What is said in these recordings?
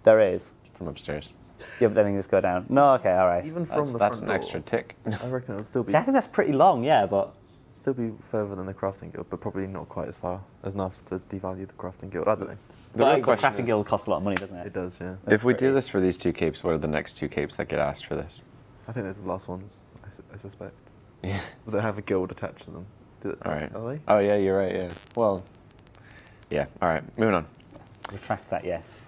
There is. From upstairs. Yeah, but then you just go down. No, okay, all right. Even from the That's front an door, extra tick. I reckon it'll still be. See, I think that's pretty long, yeah, but... Still be further than the crafting guild, but probably not quite as far as enough to devalue the crafting guild. I don't know. The real The question crafting is, guild costs a lot of money, doesn't it? It does, yeah. if we do this for these 2 capes, what are the next 2 capes that get asked for this? I think those are the last ones, I suspect. Yeah. They have a guild attached to them. All right. Are they? Oh, yeah, you're right, yeah. Well, yeah, all right, moving on. Retract that, yes.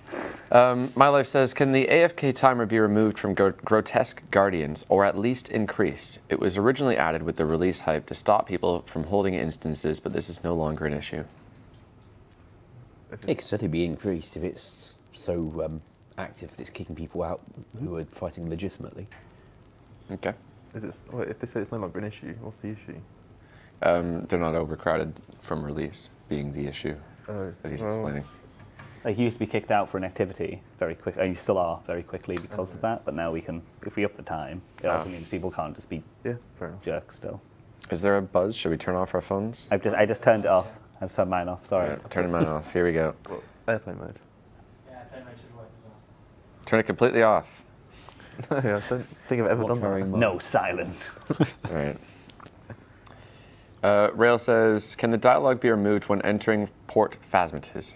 My Life says, can the AFK timer be removed from Grotesque Guardians, or at least increased? It was originally added with the release hype to stop people from holding instances, but this is no longer an issue. It could certainly be increased if it's so active that it's kicking people out who are fighting legitimately. Okay. If they say it's no longer an issue, what's the issue? They're not overcrowded from release being the issue Oh, that he's explaining. Like, you used to be kicked out for an activity very quick, and you still are very quickly because of that, but now we can, if we up the time, it also means people can't just be yeah, fair enough. jerks still. Is there a buzz? Should we turn off our phones? I just turned it off. I just turned mine off, sorry. Right, turning mine off. Here we go. Well, airplane mode. Yeah, airplane mode should work as well. Turn it completely off. No, I don't think I've ever done that. No, silent. All right. Rail says, can the dialogue be removed when entering Port Phasmatis?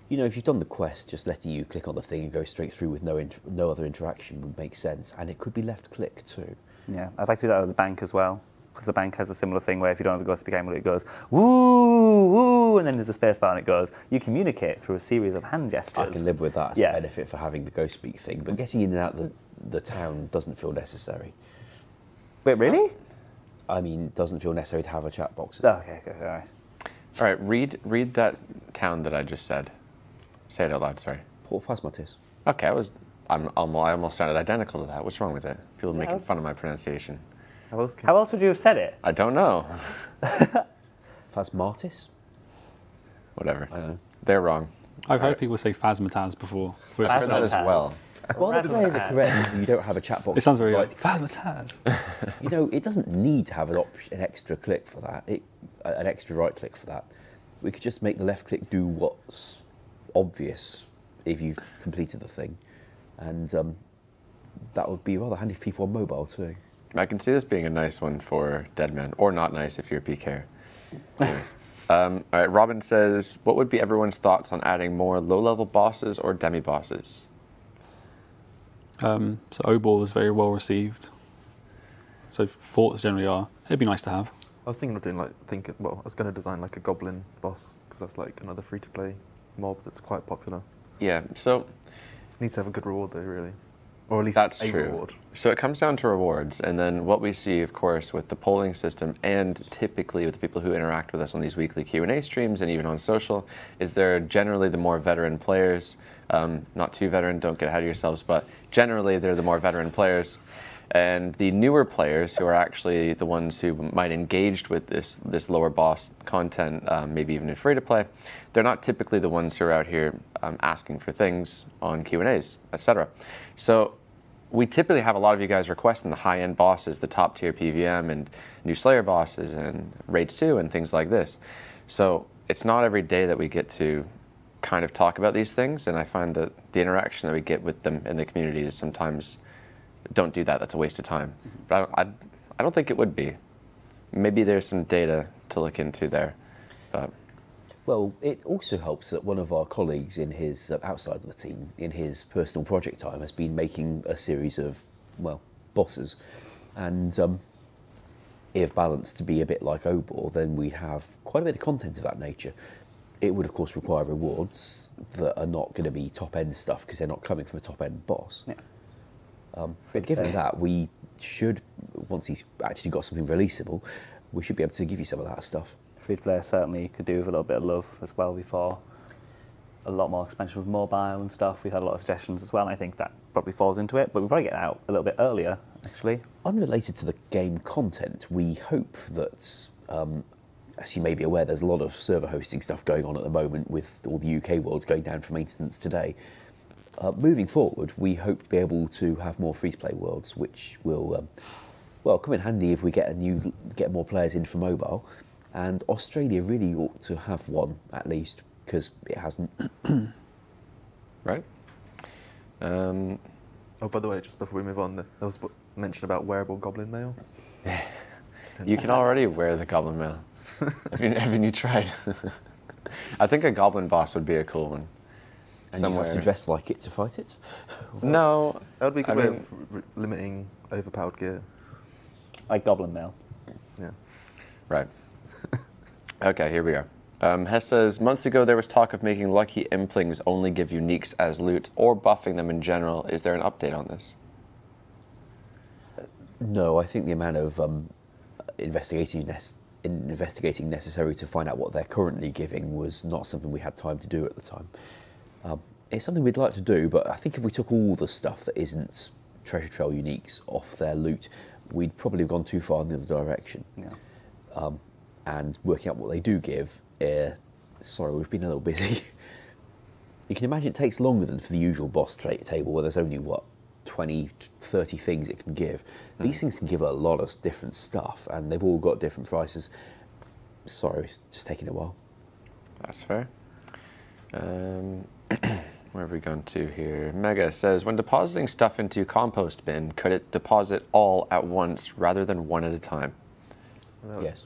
You know, if you've done the quest, just letting you click on the thing and go straight through with no other interaction would make sense, and it could be left click too. Yeah, I'd like to do that with the bank as well, because the bank has a similar thing where if you don't have the Ghost Speak Amulet, it goes, woo, woo, and then there's a space bar and it goes, you communicate through a series of hand gestures. I can live with that as a benefit for having the ghost speak thing, but getting in and out the town doesn't feel necessary. Wait, really? I mean, doesn't feel necessary to have a chat box. Oh, okay, all right. All right, read that town that I just said. Say it out loud, sorry. Port Phasmatis. Okay, I almost sounded identical to that. What's wrong with it? People making fun of my pronunciation. How else would you have said it? I don't know. Phasmatis? Whatever. I don't know. They're wrong. I've heard people say Phasmataz before. I've heard that as well. Well, the players are correct. You don't have a chat box. It sounds very like Phasmataz. You know, it doesn't need to have an extra click for that. An extra right click for that. We could just make the left click do what's obvious if you've completed the thing, and that would be rather handy for people on mobile too. I can see this being a nice one for Deadman, or not nice if you're a PKer. Anyways. All right, Robin says, what would be everyone's thoughts on adding more low-level bosses or demi-bosses? So Obor was very well received. So forts generally are. It'd be nice to have. I was thinking of doing I was going to design like a goblin boss, because that's like another free-to-play mob that's quite popular. Yeah, so... Needs to have a good reward though, really. Or at least that's a true. reward. So it comes down to rewards, and then what we see, of course, with the polling system, and typically with the people who interact with us on these weekly Q&A streams and even on social, is they're generally the more veteran players. Not too veteran, don't get ahead of yourselves, but generally they're the more veteran players. And the newer players, who are actually the ones who might engage with this lower boss content, maybe even in free-to-play, they're not typically the ones who are out here asking for things on Q&As, etc. So we typically have a lot of you guys requesting the high-end bosses, the top-tier PVM and new Slayer bosses and Raids 2 and things like this. So it's not every day that we get to kind of talk about these things, and I find that the interaction that we get with them in the community is sometimes... Don't do that, that's a waste of time. But I don't think it would be. Maybe there's some data to look into there. But. Well, it also helps that one of our colleagues in his, outside of the team, in his personal project time, has been making a series of, well, bosses. And if balanced to be a bit like Obor, then we'd have quite a bit of content of that nature. It would, of course, require rewards that are not going to be top-end stuff, because they're not coming from a top-end boss. Yeah. Given that, we should, once he's actually got something releasable, we should be able to give you some of that stuff. Free-to-play certainly could do with a little bit of love as well before. A lot more expansion with mobile and stuff. We've had a lot of suggestions as well, and I think that probably falls into it, but we'll probably get it out a little bit earlier, actually. Unrelated to the game content, we hope that, as you may be aware, there's a lot of server hosting stuff going on at the moment with all the UK worlds going down for maintenance today. Moving forward, we hope to be able to have more free-to-play worlds, which will, well, come in handy if we get more players in for mobile. And Australia really ought to have one, at least, because it hasn't. right? Oh, by the way, just before we move on, there was mention about wearable goblin mail. You can already wear the goblin mail. Haven't you tried? I think a goblin boss would be a cool one. And you have to dress like it to fight it? No. That would be a good way of limiting overpowered gear. Like goblin mail. Yeah. Right. Okay, here we are. Hess says, months ago there was talk of making lucky implings only give uniques as loot, or buffing them in general. Is there an update on this? No, I think the amount of investigating necessary to find out what they're currently giving was not something we had time to do at the time. It's something we'd like to do, but I think if we took all the stuff that isn't Treasure Trail uniques off their loot, we'd probably have gone too far in the other direction. Yeah. And working out what they do give, sorry, we've been a little busy. You can imagine it takes longer than for the usual boss table where there's only, 20, 30 things it can give. These things can give a lot of different stuff, and they've all got different prices. Sorry, it's just taking a while. That's fair. Where have we gone to here? Mega says, when depositing stuff into compost bin, could it deposit all at once rather than one at a time? Yes.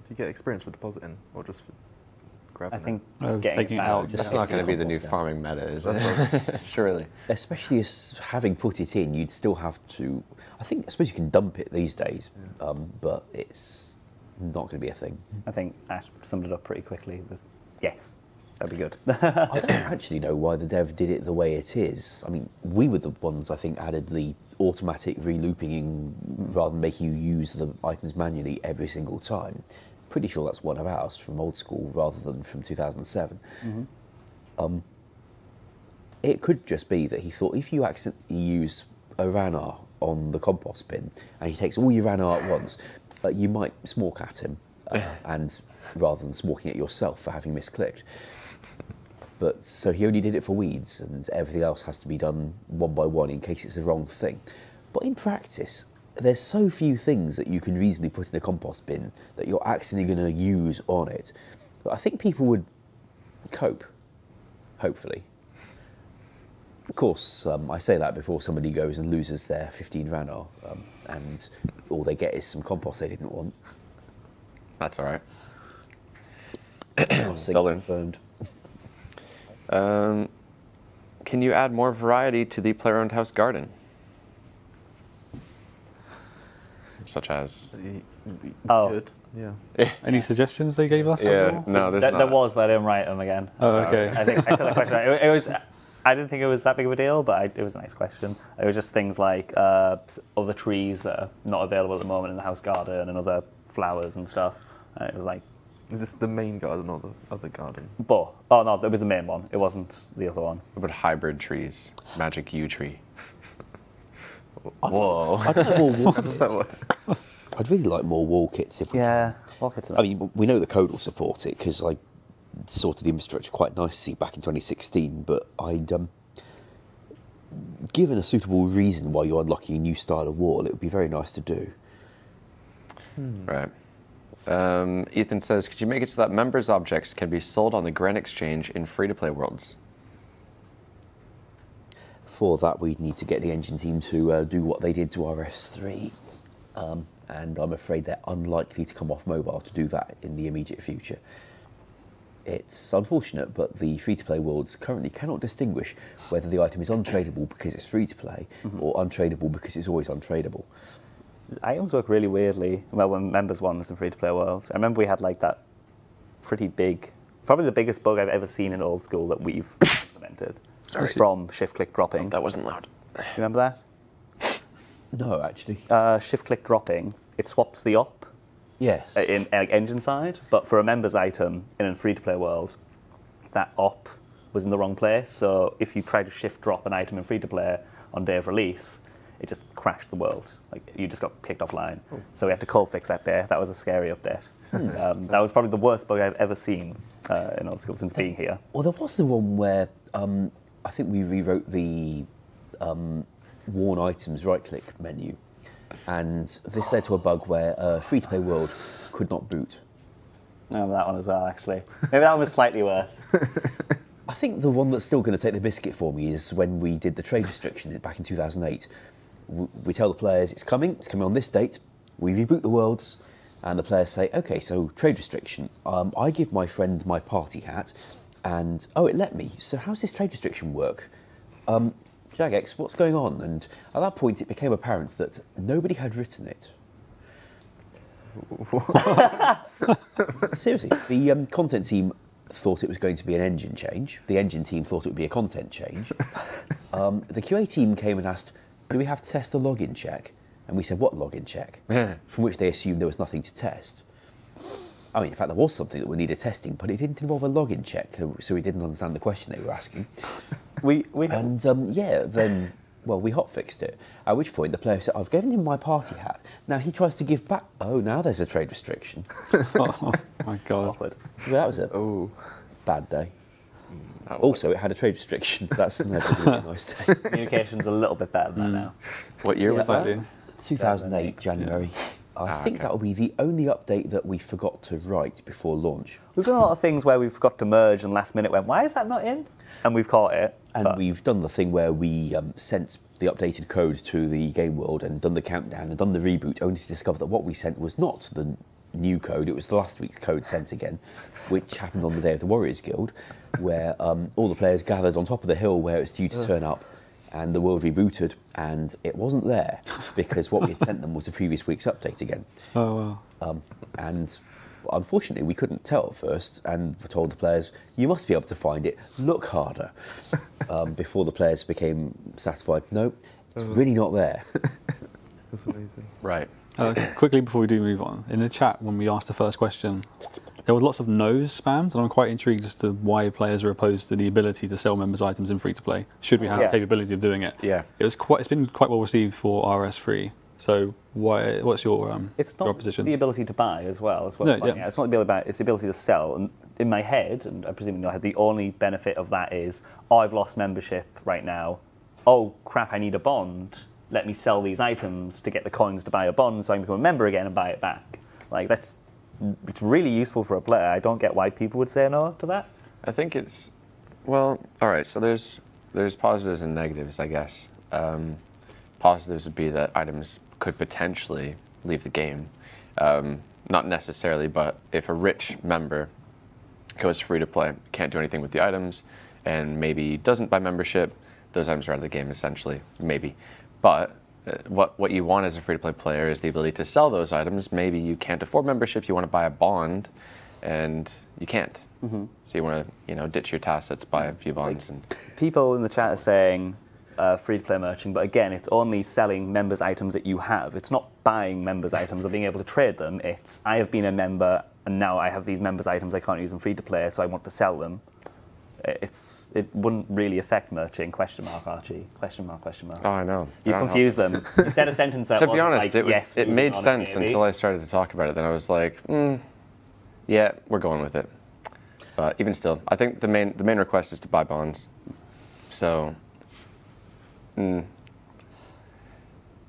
Do you get experience with depositing, or just for grabbing I think Oh, getting taking it it out. out. That's not going to be the new compost out. farming meta, is it? Surely. Especially as having put it in, you'd still have to. I suppose you can dump it these days, but it's not going to be a thing. I think Ash summed it up pretty quickly with yes, that'd be good. I don't actually know why the dev did it the way it is. I mean, we were the ones I think added the automatic re-looping in rather than making you use the items manually every single time. Pretty sure that's one of ours from old school rather than from 2007. It could just be that he thought if you accidentally use a Ranar on the compost bin and he takes all your Ranar at once, you might smork at him, and rather than smorking at yourself for having misclicked. But so he only did it for weeds, and everything else has to be done one by one in case it's the wrong thing. But in practice, there's so few things that you can reasonably put in a compost bin that you're accidentally going to use on it that I think people would cope, hopefully. Of course, I say that before somebody goes and loses their 15 Ranar, and all they get is some compost they didn't want. That's all right. Single confirmed. Can you add more variety to the player-owned house garden? Such as? Oh. Good. Yeah. Any suggestions they gave us? Yeah, no, there's There not. was, but I didn't write them again. Oh, okay. I think I got the question. It was. I didn't think it was that big of a deal, but it was a nice question. It was just things like other trees that are not available at the moment in the house garden and other flowers and stuff. And it was like, Is this the main garden or the other garden? oh no, it was the main one. It wasn't the other one. What about hybrid trees? Magic yew tree. Whoa. I'd like more wall kits. So, I'd really like more wall kits if we Yeah, orchids. I mean, we know the code will support it because I sorted the infrastructure quite nicely back in 2016, but given a suitable reason why you're unlocking a new style of wall, it would be very nice to do. Right. Ethan says, could you make it so that members' objects can be sold on the Grand Exchange in free-to-play worlds? For that, we'd need to get the engine team to do what they did to RS3, and I'm afraid they're unlikely to come off mobile to do that in the immediate future. It's unfortunate, but the free-to-play worlds currently cannot distinguish whether the item is untradeable because it's free-to-play or untradeable because it's always untradeable. Items work really weirdly. Well, when members won some free-to-play worlds, I remember we had like that pretty big, probably the biggest bug I've ever seen in old school that we've implemented from shift-click dropping. That wasn't loud. You remember that? No, actually. Shift-click dropping, it swaps the op Yes. in engine side, but for a members item in a free-to-play world, that op was in the wrong place. So if you try to shift drop an item in free-to-play on day of release, it just crashed the world. Like you just got kicked offline. So we had to call fix that day. That was a scary update. That was probably the worst bug I've ever seen in old school since being here. Well, there was the one where I think we rewrote the worn items right-click menu, and this led to a bug where free-to-play world could not boot. I remember that one as well, actually. Maybe that one was slightly worse. I think the one that's still going to take the biscuit for me is when we did the trade restriction back in 2008. We tell the players it's coming on this date. We reboot the worlds, and the players say, okay, so trade restriction. I give my friend my party hat, and oh, it let me. So how's this trade restriction work? Jagex, what's going on? And at that point, it became apparent that nobody had written it. Seriously, the content team thought it was going to be an engine change. The engine team thought it would be a content change. The QA team came and asked, do we have to test the login check? And we said, what login check? From which they assumed there was nothing to test. I mean, in fact, there was something that we needed testing, but it didn't involve a login check, so we didn't understand the question they were asking. Then we hotfixed it. At which point the player said, I've given him my party hat. Now he tries to give back. Oh, now there's a trade restriction. Oh my God. Awkward. Well, that was a bad day. Also, it had a trade restriction. That's never really a nice day. Communication's a little bit better than that now. What year was that? 2008, January. I think that will be the only update that we forgot to write before launch. We've done a lot of things where we forgot to merge and last minute went, why is that not in? And we've caught it. And we've done the thing where we sent the updated code to the game world and done the countdown and done the reboot, only to discover that what we sent was not the new code, it was the last week's code sent again, which happened on the day of the Warriors Guild, where all the players gathered on top of the hill where it was due to turn up, and the world rebooted, and it wasn't there, because what we had sent them was the previous week's update again. Oh, wow. And unfortunately, we couldn't tell at first, and we told the players, you must be able to find it, look harder. Before the players became satisfied, no, it's really not there. That's amazing. Right. Quickly before we do move on, in the chat when we asked the first question, there were lots of no's spammed, and I'm quite intrigued as to why players are opposed to the ability to sell members' items in free-to-play. Should we have the capability of doing it? Yeah. It's been quite well received for RS3. So what's your It's not your position? the ability to buy as well. It's not the ability to buy, it's the ability to sell. And in my head, and I presume in your head, the only benefit of that is, I've lost membership right now. Oh crap, I need a bond. Let me sell these items to get the coins to buy a bond so I can become a member again and buy it back. Like, it's really useful for a player. I don't get why people would say no to that. I think it's, well, all right, so there's positives and negatives, I guess. Positives would be that items could potentially leave the game. Not necessarily, but if a rich member goes free to play, can't do anything with the items, and maybe doesn't buy membership, those items are out of the game essentially, maybe. But what you want as a free-to-play player is the ability to sell those items. Maybe you can't afford membership, you want to buy a bond, and you can't. So you want to, ditch your tacits, buy a few bonds. And people in the chat are saying free-to-play merching, but again, it's only selling members' items that you have. It's not buying members' items or being able to trade them. It's, I have been a member, and now I have these members' items I can't use in free-to-play, so I want to sell them. It wouldn't really affect merching, question mark, Archie, question mark, question mark. Oh, I know. You've confused them. You said a sentence that to wasn't be honest, like, it made sense until I started to talk about it. Then I was like, yeah, we're going with it. But even still, I think the main request is to buy bonds. So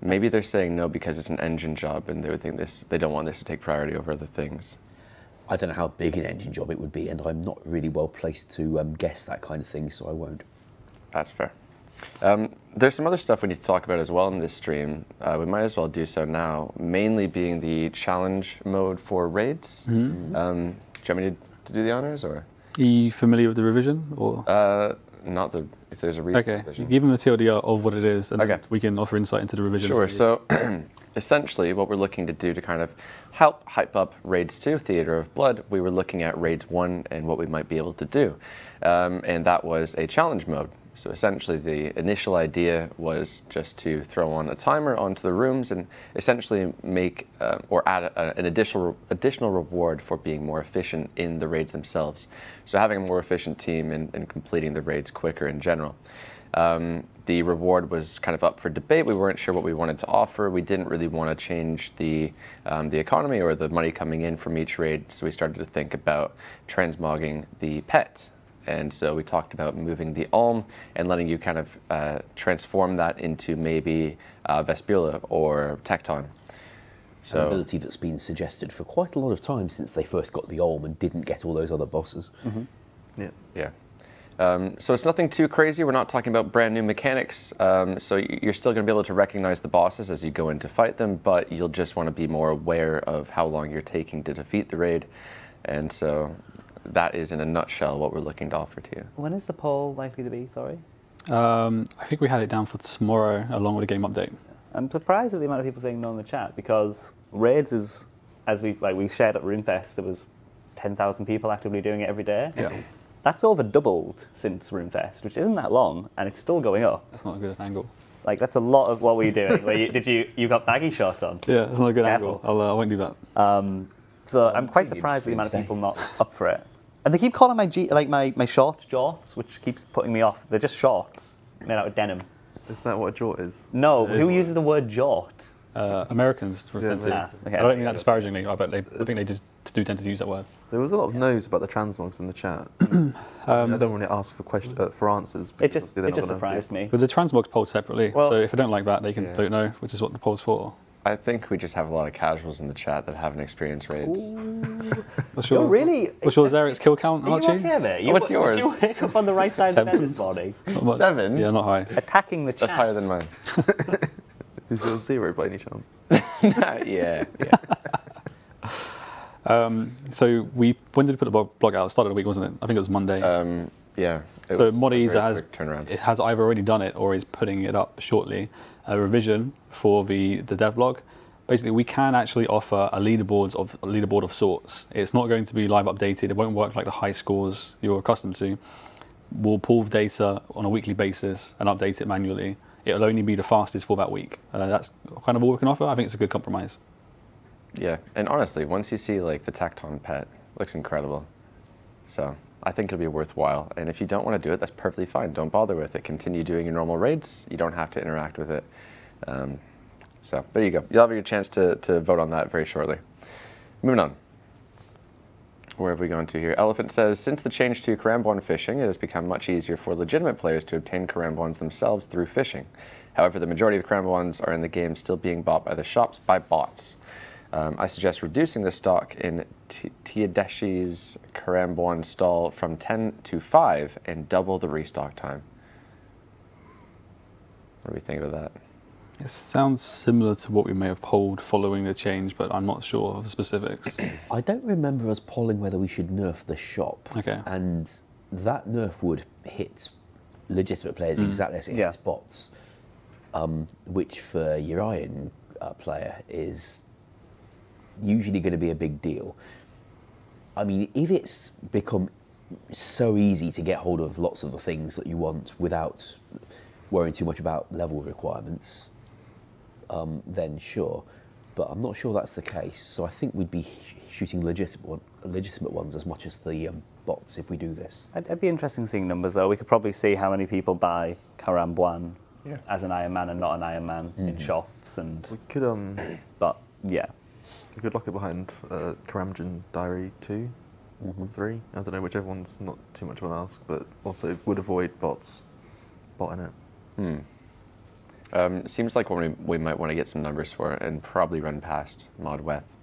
maybe they're saying no because it's an engine job, and they would think they don't want this to take priority over other things. I don't know how big an engine job it would be, and I'm not really well placed to guess that kind of thing, so I won't. That's fair. There's some other stuff we need to talk about as well in this stream. We might as well do so now, mainly being the challenge mode for raids. Do you want me to do the honors, or? Are you familiar with the revision, or? If there's a recent revision. Give them the TLDR of what it is, and then we can offer insight into the revision. Sure. So essentially what we're looking to do to kind of help hype up Raids 2, Theater of Blood, we were looking at Raids 1 and what we might be able to do. And that was a challenge mode. So essentially the initial idea was just to throw on a timer onto the rooms and essentially make or add an additional reward for being more efficient in the raids themselves. So having a more efficient team and completing the raids quicker in general. The reward was kind of up for debate. We weren't sure what we wanted to offer. We didn't really want to change the economy or the money coming in from each raid, so we started to think about transmogging the pet. And so we talked about moving the Alm and letting you kind of transform that into maybe Vespula or Tecton. So, an ability that's been suggested for quite a lot of time since they first got the Alm and didn't get all those other bosses. Yeah. So it's nothing too crazy. We're not talking about brand new mechanics. So you're still going to be able to recognize the bosses as you go in to fight them, but you'll just want to be more aware of how long you're taking to defeat the raid. And so that is, in a nutshell, what we're looking to offer to you. When is the poll likely to be, sorry? I think we had it down for tomorrow, along with a game update. I'm surprised at the amount of people saying no in the chat, because raids is, as we shared at RuneFest, there was 10,000 people actively doing it every day. Yeah. That's over doubled since RuneFest, which isn't that long, and it's still going up. That's not a good angle. Like, that's a lot of what were you doing? Where you got baggy shorts on? Yeah, that's not a good Careful. angle. I won't do that. So I'm quite premium surprised at the stream amount of today. people not up for it. And they keep calling my shorts jorts, which keeps putting me off. They're just shorts made out of denim. Is that what a jort is? No, It is who what- uses the word jort? Americans refer to. Yeah, okay. I don't mean that disparagingly. I think they just do tend to use that word. There was a lot of no's about the transmogs in the chat. I don't want to ask for answers. It because just obviously they're not gonna surprised me. But the transmogs polled separately, Well, so if they don't like that, they can yeah. vote no, which is what the poll's for. I think we just have a lot of casuals in the chat that haven't experienced raids. What's You're your really. what's your Xerix kill count, Are you Archie? okay, mate? What's yours? Did you wake up on the right side of the bed 7. this morning? What? 7? Yeah, not high. Attacking the chat. That's higher than mine. Is yours 0 by any chance? Yeah. So when did we put the blog out? It started a week, wasn't it? I think it was Monday. Yeah. It So was a Modiza very has quick turnaround. it has either already done it or is putting it up shortly. A revision for the devlog. Basically, we can actually offer a leaderboard of sorts. It's not going to be live updated. It won't work like the high scores you're accustomed to. We'll pull data on a weekly basis and update it manually. It'll only be the fastest for that week. That's kind of all we can offer. I think it's a good compromise. Yeah, and honestly, once you see like the Tecton pet, it looks incredible. So I think it'll be worthwhile. And if you don't want to do it, that's perfectly fine. Don't bother with it. Continue doing your normal raids. You don't have to interact with it. So there you go. You'll have your chance to vote on that very shortly. Moving on. Where have we gone to here? Elephant says, since the change to Karambwan fishing, it has become much easier for legitimate players to obtain Karambwans themselves through fishing. However, the majority of Karambwans are in the game still being bought by the shops by bots. I suggest reducing the stock in Tiadeshi's Karambwan stall from 10 to 5 and double the restock time. What do we think of that? It sounds similar to what we may have polled following the change, but I'm not sure of the specifics. I don't remember us polling whether we should nerf the shop. Okay. And that nerf would hit legitimate players exactly as it hits bots, which for your Iron player is usually going to be a big deal. I mean, if it's become so easy to get hold of lots of the things that you want without worrying too much about level requirements, then sure. But I'm not sure that's the case. So I think we'd be shooting legitimate ones as much as the bots if we do this. It'd be interesting seeing numbers, though. We could probably see how many people buy Karambwan as an Iron Man and not an Iron Man in shops. And We could But, yeah. we could lock it behind Karamjan Diary 2 or 3. I don't know, whichever one's not too much of an ask, but also would avoid bots botting it. Seems like one we might want to get some numbers for and probably run past Mod Weth.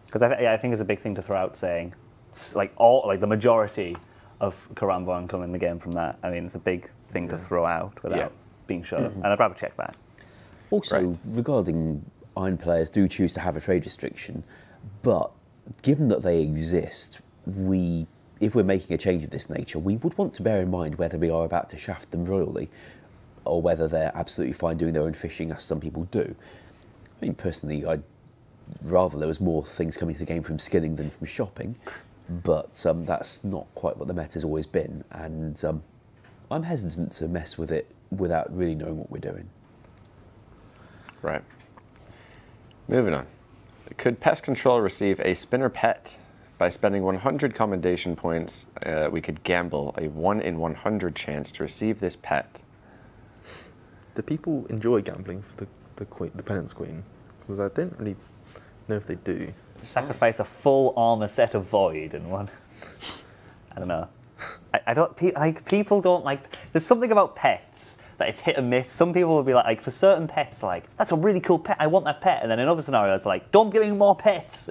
Because I think it's a big thing to throw out, saying the majority of Karambwan come in the game from that. I mean, it's a big thing to throw out without being sure. And I'd rather check that. Also, regarding Iron players do choose to have a trade restriction, but given that they exist, if we're making a change of this nature, we would want to bear in mind whether we are about to shaft them royally or whether they're absolutely fine doing their own fishing, as some people do. I mean, personally, I'd rather there was more things coming to the game from skilling than from shopping, but that's not quite what the meta's always been, and I'm hesitant to mess with it without really knowing what we're doing. Right. Moving on. Could Pest Control receive a spinner pet? By spending 100 commendation points, we could gamble a 1 in 100 chance to receive this pet. Do people enjoy gambling for the Penance Queen? Because I don't really know if they do. Sacrifice a full armor set of Void in one. I don't know. People don't like. There's something about pets that it's hit and miss. Some people will be like for certain pets, like that's a really cool pet. I want that pet. And then in other scenarios, like don't give me more pets.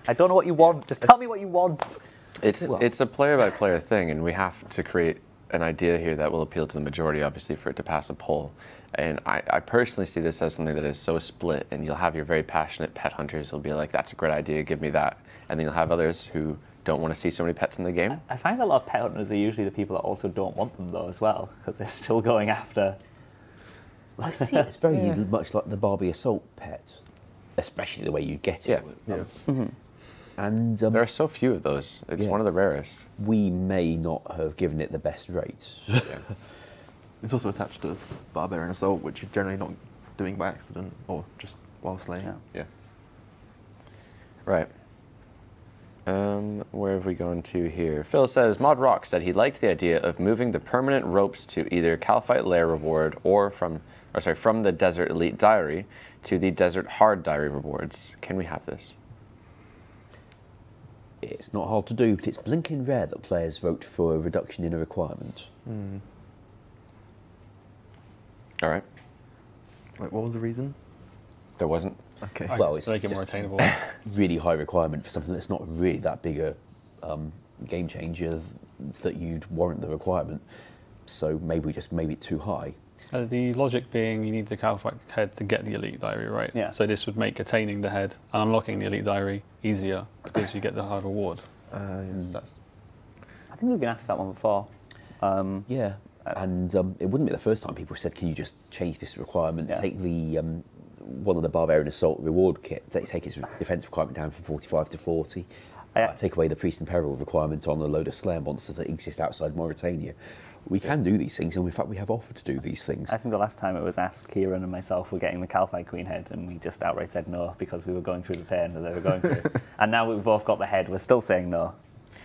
I don't know what you want. Just tell me what you want. It's a player-by-player thing, and we have to create an idea here that will appeal to the majority, obviously, for it to pass a poll. And I personally see this as something that is so split, and you'll have your very passionate pet hunters who'll be like, that's a great idea, give me that. And then you'll have others who don't want to see so many pets in the game. I find a lot of pet hunters are usually the people that also don't want them, though, as well, because they're still going after... I see it. It's very much like the Barbie assault pet, especially the way you get it. Yeah. And There are so few of those. It's one of the rarest. we may not have given it the best rates. Yeah. It's also attached to Barbarian Assault, which you're generally not doing by accident or just while slaying. Yeah. Yeah. Right. Where have we gone to here? Phil says, Mod Rock said he liked the idea of moving the permanent ropes to either Calphite Lair reward or from the Desert Elite Diary to the Desert Hard Diary rewards. Can we have this? It's not hard to do, but it's blinking rare that players vote for a reduction in a requirement. All right. Wait, what was the reason? There wasn't. Okay. Well, to it's make it more just attainable. really high requirement for something that's not really that big a game changer that you'd warrant the requirement. So maybe we just made it too high. The logic being you need the Calphite head to get the Elite Diary, right? Yeah. So this would make attaining the head and unlocking the Elite Diary easier because you get the hard reward. That's, I think we've been asked that one before. Yeah, and it wouldn't be the first time people said, "Can you just change this requirement? Yeah. Take the one of the Barbarian Assault reward kit, take its defense requirement down from 45 to 40. Take away the Priest in Peril requirement on a load of Slayer monsters that exist outside Mauritania." We can do these things, and in fact, we have offered to do these things. I think the last time it was asked, Kieran and myself were getting the Calphite Queen head, and we just outright said no because we were going through the pain that they were going through. And now we've both got the head, we're still saying no.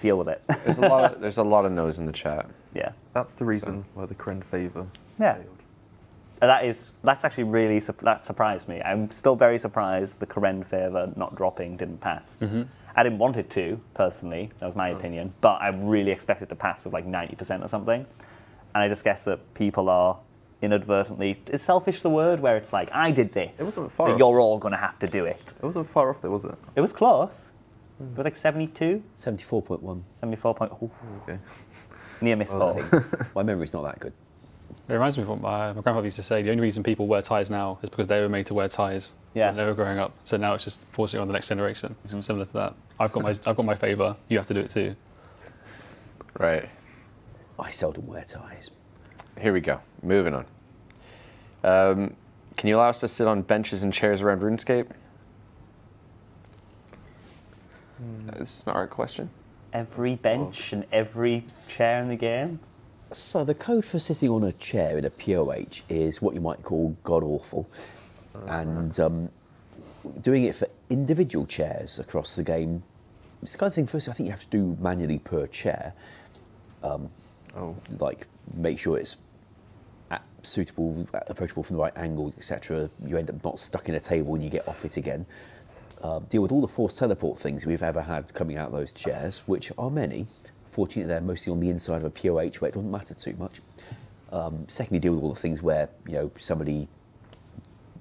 Deal with it. there's a lot of no's in the chat. Yeah. That's the reason why the Kren favour Yeah. failed. That's actually really, that surprised me. I'm still very surprised the Karen favour not dropping didn't pass. I didn't want it to, personally, that was my opinion, but I really expected to pass with like 90% or something. And I just guess that people are inadvertently, is selfish the word, where it's like, I did this, It wasn't far so off. you're all going to have to do it. It wasn't far off though, was it? It was close. It was like 72, 74.1. 74 point, Okay. near miss ball. My memory's not that good. It reminds me of what my grandfather used to say. The only reason people wear ties now is because they were made to wear ties when they were growing up. So now it's just forcing it on the next generation. It's similar to that. I've got my favour. You have to do it too. Right. I seldom wear ties. Here we go. Moving on. Can you allow us to sit on benches and chairs around RuneScape? That's not our question. Every bench and every chair in the game. So the code for sitting on a chair in a POH is what you might call god-awful. And doing it for individual chairs across the game, it's the kind of thing, first I think you have to do manually per chair. Like make sure it's suitable, approachable from the right angle, etc. You end up not stuck in a table and you get off it again. Deal with all the forced teleport things we've ever had coming out of those chairs, which are many. Fortunately, they're mostly on the inside of a POH where it doesn't matter too much. Secondly, deal with all the things where somebody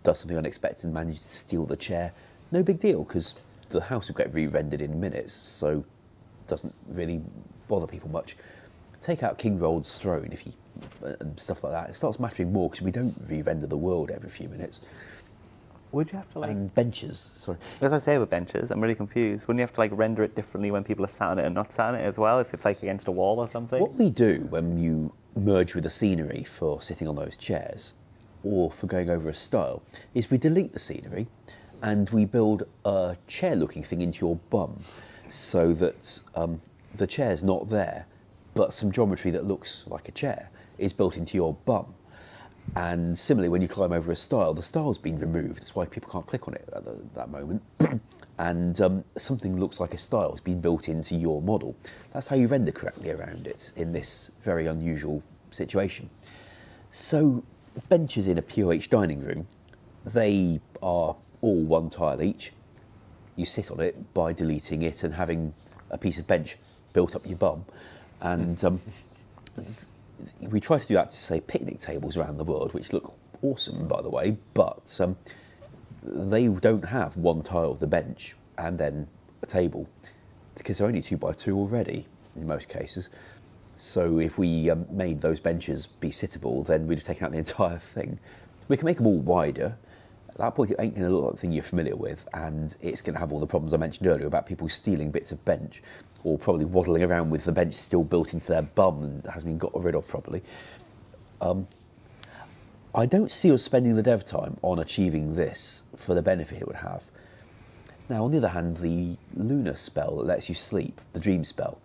does something unexpected and manages to steal the chair. No big deal, because the house will get re-rendered in minutes, so it doesn't really bother people much. Take out King Rold's throne and stuff like that. It starts mattering more because we don't re-render the world every few minutes. Would you have to And benches, sorry. As I say with benches, I'm really confused. Wouldn't you have to render it differently when people are sat on it and not sat on it as well, if it's against a wall or something? What we do when you merge with the scenery for sitting on those chairs, or for going over a style, is we delete the scenery and we build a chair-looking thing into your bum, so that the chair's not there, but some geometry that looks like a chair is built into your bum. And similarly, when you climb over a style, the style's been removed. That's why people can't click on it at that moment. And something looks like a style has been built into your model. That's how you render correctly around it in this very unusual situation. So benches in a POH dining room, they are all one tile each. You sit on it by deleting it and having a piece of bench built up your bum. And we try to do that to, say, picnic tables around the world, which look awesome, by the way, but they don't have one tile of the bench and then a table. because they're only 2x2 already in most cases. So if we made those benches be sittable, then we'd have taken out the entire thing. We can make them all wider. At that point, it ain't going to look like the thing you're familiar with, and it's going to have all the problems I mentioned earlier about people stealing bits of bench, or probably waddling around with the bench still built into their bum and hasn't been got rid of properly. I don't see us spending the dev time on achieving this for the benefit it would have. Now, on the other hand, the lunar spell that lets you sleep, the dream spell,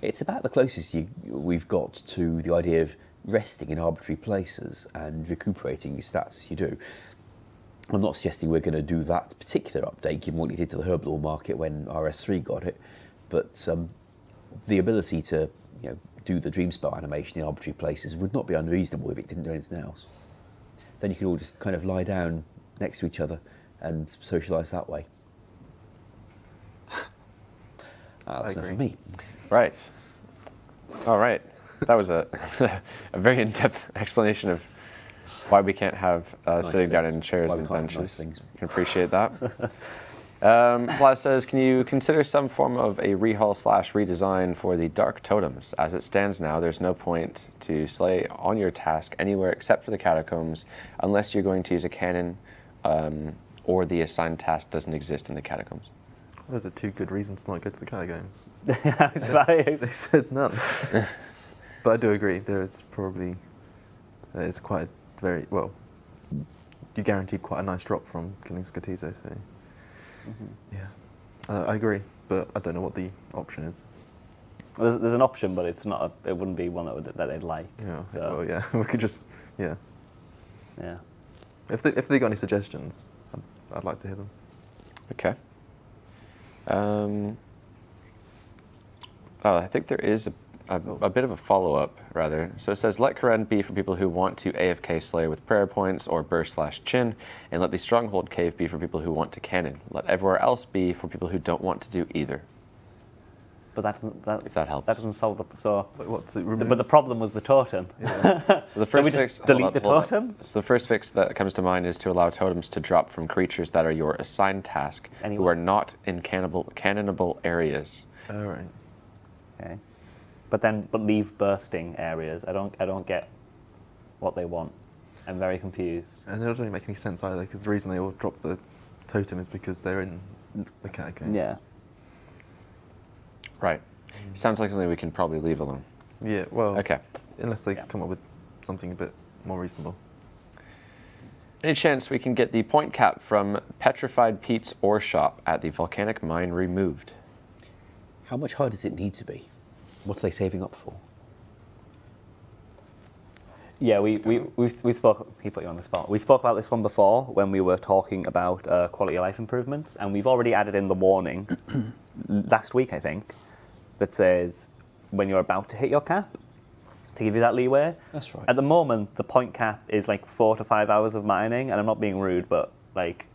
it's about the closest we've got to the idea of resting in arbitrary places and recuperating your stats as you do. I'm not suggesting we're going to do that particular update, given what you did to the Herblore market when RS3 got it, but the ability to do the dream spell animation in arbitrary places would not be unreasonable if it didn't do anything else. Then you could all just kind of lie down next to each other and socialise that way. That's enough for me. Right. All right. That was a very in-depth explanation of why we can't have sitting down in chairs and benches. Nice things. Can appreciate that. Vlad says, can you consider some form of a rehaul/redesign for the Dark Totems? As it stands now, there's no point to slay on your task anywhere except for the Catacombs, unless you're going to use a cannon or the assigned task doesn't exist in the Catacombs. Those are two good reasons to not go to the Catacombs. They They said none. But I do agree, there is probably, it's quite a very, well, you guaranteed quite a nice drop from killing Skatizo, so yeah. I agree, but I don't know what the option is. There's an option, but it's not. It wouldn't be one that they'd like. Yeah, So, well, yeah, we could just, yeah. yeah. If they got any suggestions, I'd like to hear them. Okay. I think there is a bit of a follow-up, rather. So it says, let Karen be for people who want to AFK slay with prayer points or burst/chin, and let the Stronghold Cave be for people who want to cannon. Let everywhere else be for people who don't want to do either. But If that helps. that doesn't solve the What's it? but the problem was the totem. Yeah. So the So first we fix, just delete the hold on. totem. So the first fix that comes to mind is to allow totems to drop from creatures that are your assigned task, who Anywhere. are not in cannonable areas. All right. Okay. But leave bursting areas. I don't get what they want. I'm very confused. And it doesn't really make any sense either, because the reason they all drop the totem is because they're in the Catacombs. Yeah. Right. Sounds like something we can probably leave alone. Yeah, well, Okay. unless they Yeah. come up with something a bit more reasonable. Any chance we can get the point cap from Petrified Pete's ore shop at the volcanic mine removed? How much higher does it need to be? What's they saving up for? Yeah, we spoke. He put you on the spot. We spoke about this one before when we were talking about quality of life improvements, and we've already added in the warning last week, I think, that says when you're about to hit your cap, to give you that leeway. That's right. At the moment, the point cap is like 4 to 5 hours of mining, and I'm not being rude, but like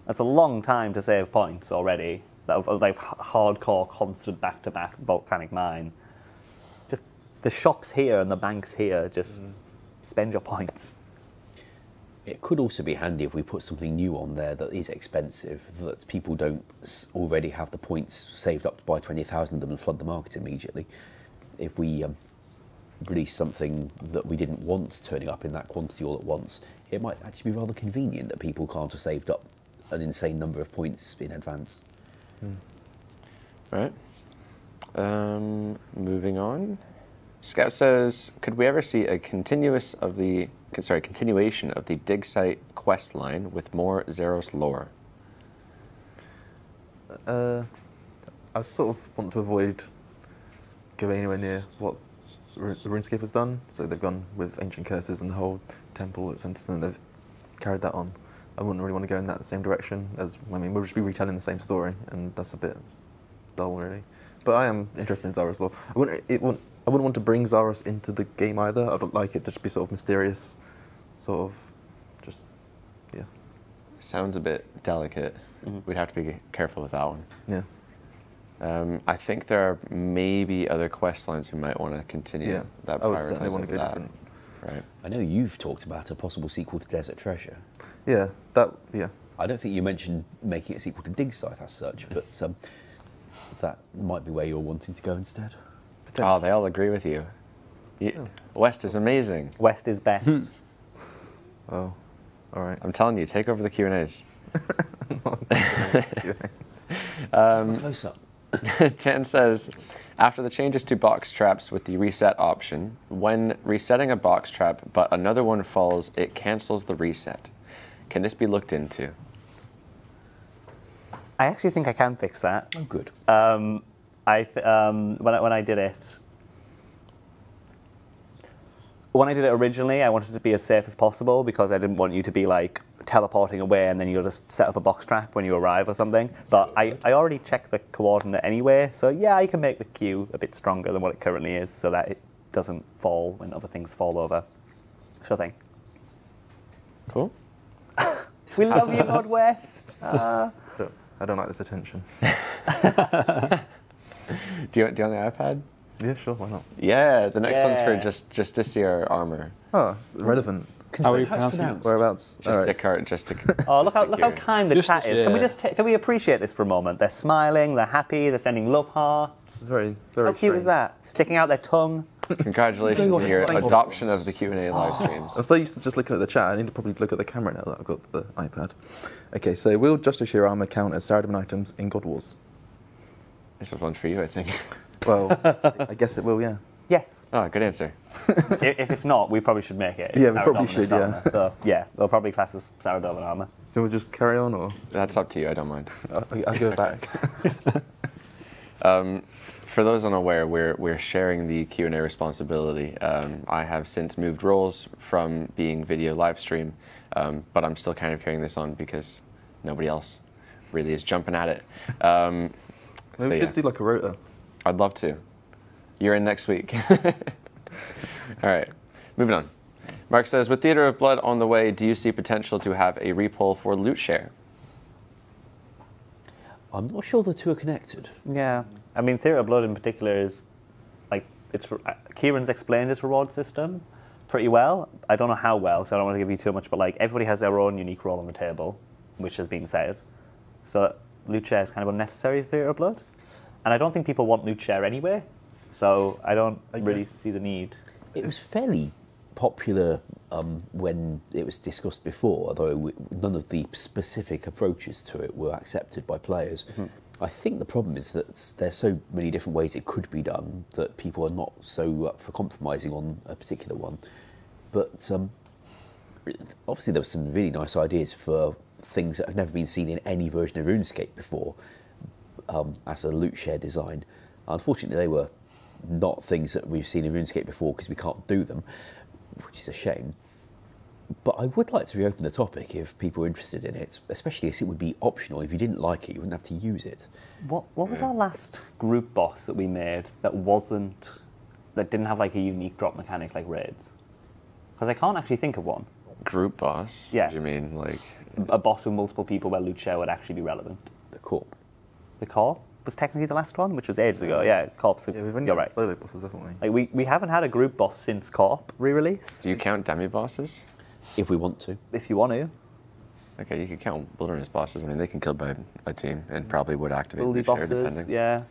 that's a long time to save points already. That of like hardcore, constant back-to-back volcanic mine. Just the shops here and the banks here. Just spend your points. It could also be handy if we put something new on there that is expensive, that people don't already have the points saved up to buy 20,000 of them and flood the market immediately. If we release something that we didn't want turning up in that quantity all at once, it might actually be rather convenient that people can't have saved up an insane number of points in advance. Right. Moving on. Scout says, could we ever see a continuation of the dig site quest line with more Zeros lore? I sort of want to avoid going anywhere near what RuneScape has done. So they've gone with Ancient Curses and the whole temple at Centerton, they've carried that on. I wouldn't really want to go in that same direction, as, I mean, we'll just be retelling the same story, and that's a bit dull, really. But I am interested in Zaros lore. I wouldn't want to bring Zaros into the game either. I'd like it to just be sort of mysterious, sort of, just, yeah. Sounds a bit delicate. We'd have to be careful with that one. Yeah. I think there are maybe other quest lines we might want to continue. Yeah. That I would certainly prioritize want to over go that. different. Right. I know you've talked about a possible sequel to Desert Treasure. Yeah, yeah. I don't think you mentioned making it a sequel to Dig Site as such, but that might be where you're wanting to go instead. Oh, they all agree with you. West is amazing. West is best. Oh, all right. I'm telling you, take over the Q&As. Close up. Tan says, after the changes to box traps with the reset option, when resetting a box trap but another one falls, it cancels the reset. Can this be looked into? I actually think I can fix that. Oh, good. When I did it, originally, I wanted it to be as safe as possible because I didn't want you to be like teleporting away and then you'll just set up a box trap when you arrive or something. But I already checked the coordinate anyway, so yeah, I can make the queue a bit stronger than what it currently is so that it doesn't fall when other things fall over. Sure thing. Cool. We love you, Northwest. I don't like this attention. Do you want the iPad? Yeah, sure, why not? Yeah, the next one's for Yeah. Justiciar armor. Oh, it's relevant. How are you How's pronouncing it? pronounced? Whereabouts? All right. Oh, look how kind the Just chat this, is. Can we yeah. just can we appreciate this for a moment? They're smiling, they're happy, they're sending love hearts. It's very, very How cute is strange. that? Sticking out their tongue. Congratulations on your adoption of the Q&A live streams. I'm so used to just looking at the chat, I need to probably look at the camera now that I've got the iPad. Okay, so will Justiciar armor count as Saradomin items in God Wars? This is one for you, I think. Well, I guess it will, yeah. Yes. Oh, good answer. If it's not, we probably should make it. It's Yeah, we probably Saradominus should, yeah. armor. So yeah, they'll probably class as Saradomin armor. Do we just carry on, or That's up to you, I don't mind. I'll go back? For those unaware, we're sharing the Q&A responsibility. I have since moved roles from being video live stream, but I'm still kind of carrying this on because nobody else really is jumping at it. Maybe So, we yeah. should do like a rota. I'd love to. You're in next week. All right, moving on. Mark says, with Theater of Blood on the way, do you see potential to have a repoll for loot share? I'm not sure the two are connected. Yeah. I mean, Theatre of Blood in particular is like Kieran's explained his reward system pretty well. I don't know how well, so I don't want to give you too much. But like everybody has their own unique role on the table, which has been said. So loot share is kind of unnecessary in Theatre of Blood, and I don't think people want loot share anyway. So I don't really guess- see the need. It was fairly popular when it was discussed before, although none of the specific approaches to it were accepted by players. I think the problem is that there's so many different ways it could be done that people are not so up for compromising on a particular one. But obviously there were some really nice ideas for things that have never been seen in any version of RuneScape before as a loot share design. Unfortunately, they were not things that we've seen in RuneScape before because we can't do them, which is a shame. But I would like to reopen the topic if people are interested in it, especially as it would be optional. If you didn't like it, you wouldn't have to use it. What was our last group boss that we made that didn't have like a unique drop mechanic like raids? Because I can't actually think of one. Group boss? Yeah. What do you mean? Like, A boss with multiple people where loot share would actually be relevant. The Corp. The Corp was technically the last one, which was ages ago. Yeah, Corp's. Yeah, we've only You're got right. solo bosses, haven't we? Like we haven't had a group boss since Corp re-release. do you count demi-bosses? If we want to. If you want to, Okay, you could count wilderness bosses. I mean, they can kill by a team and probably would activate Wildy loot share, bosses, depending. yeah.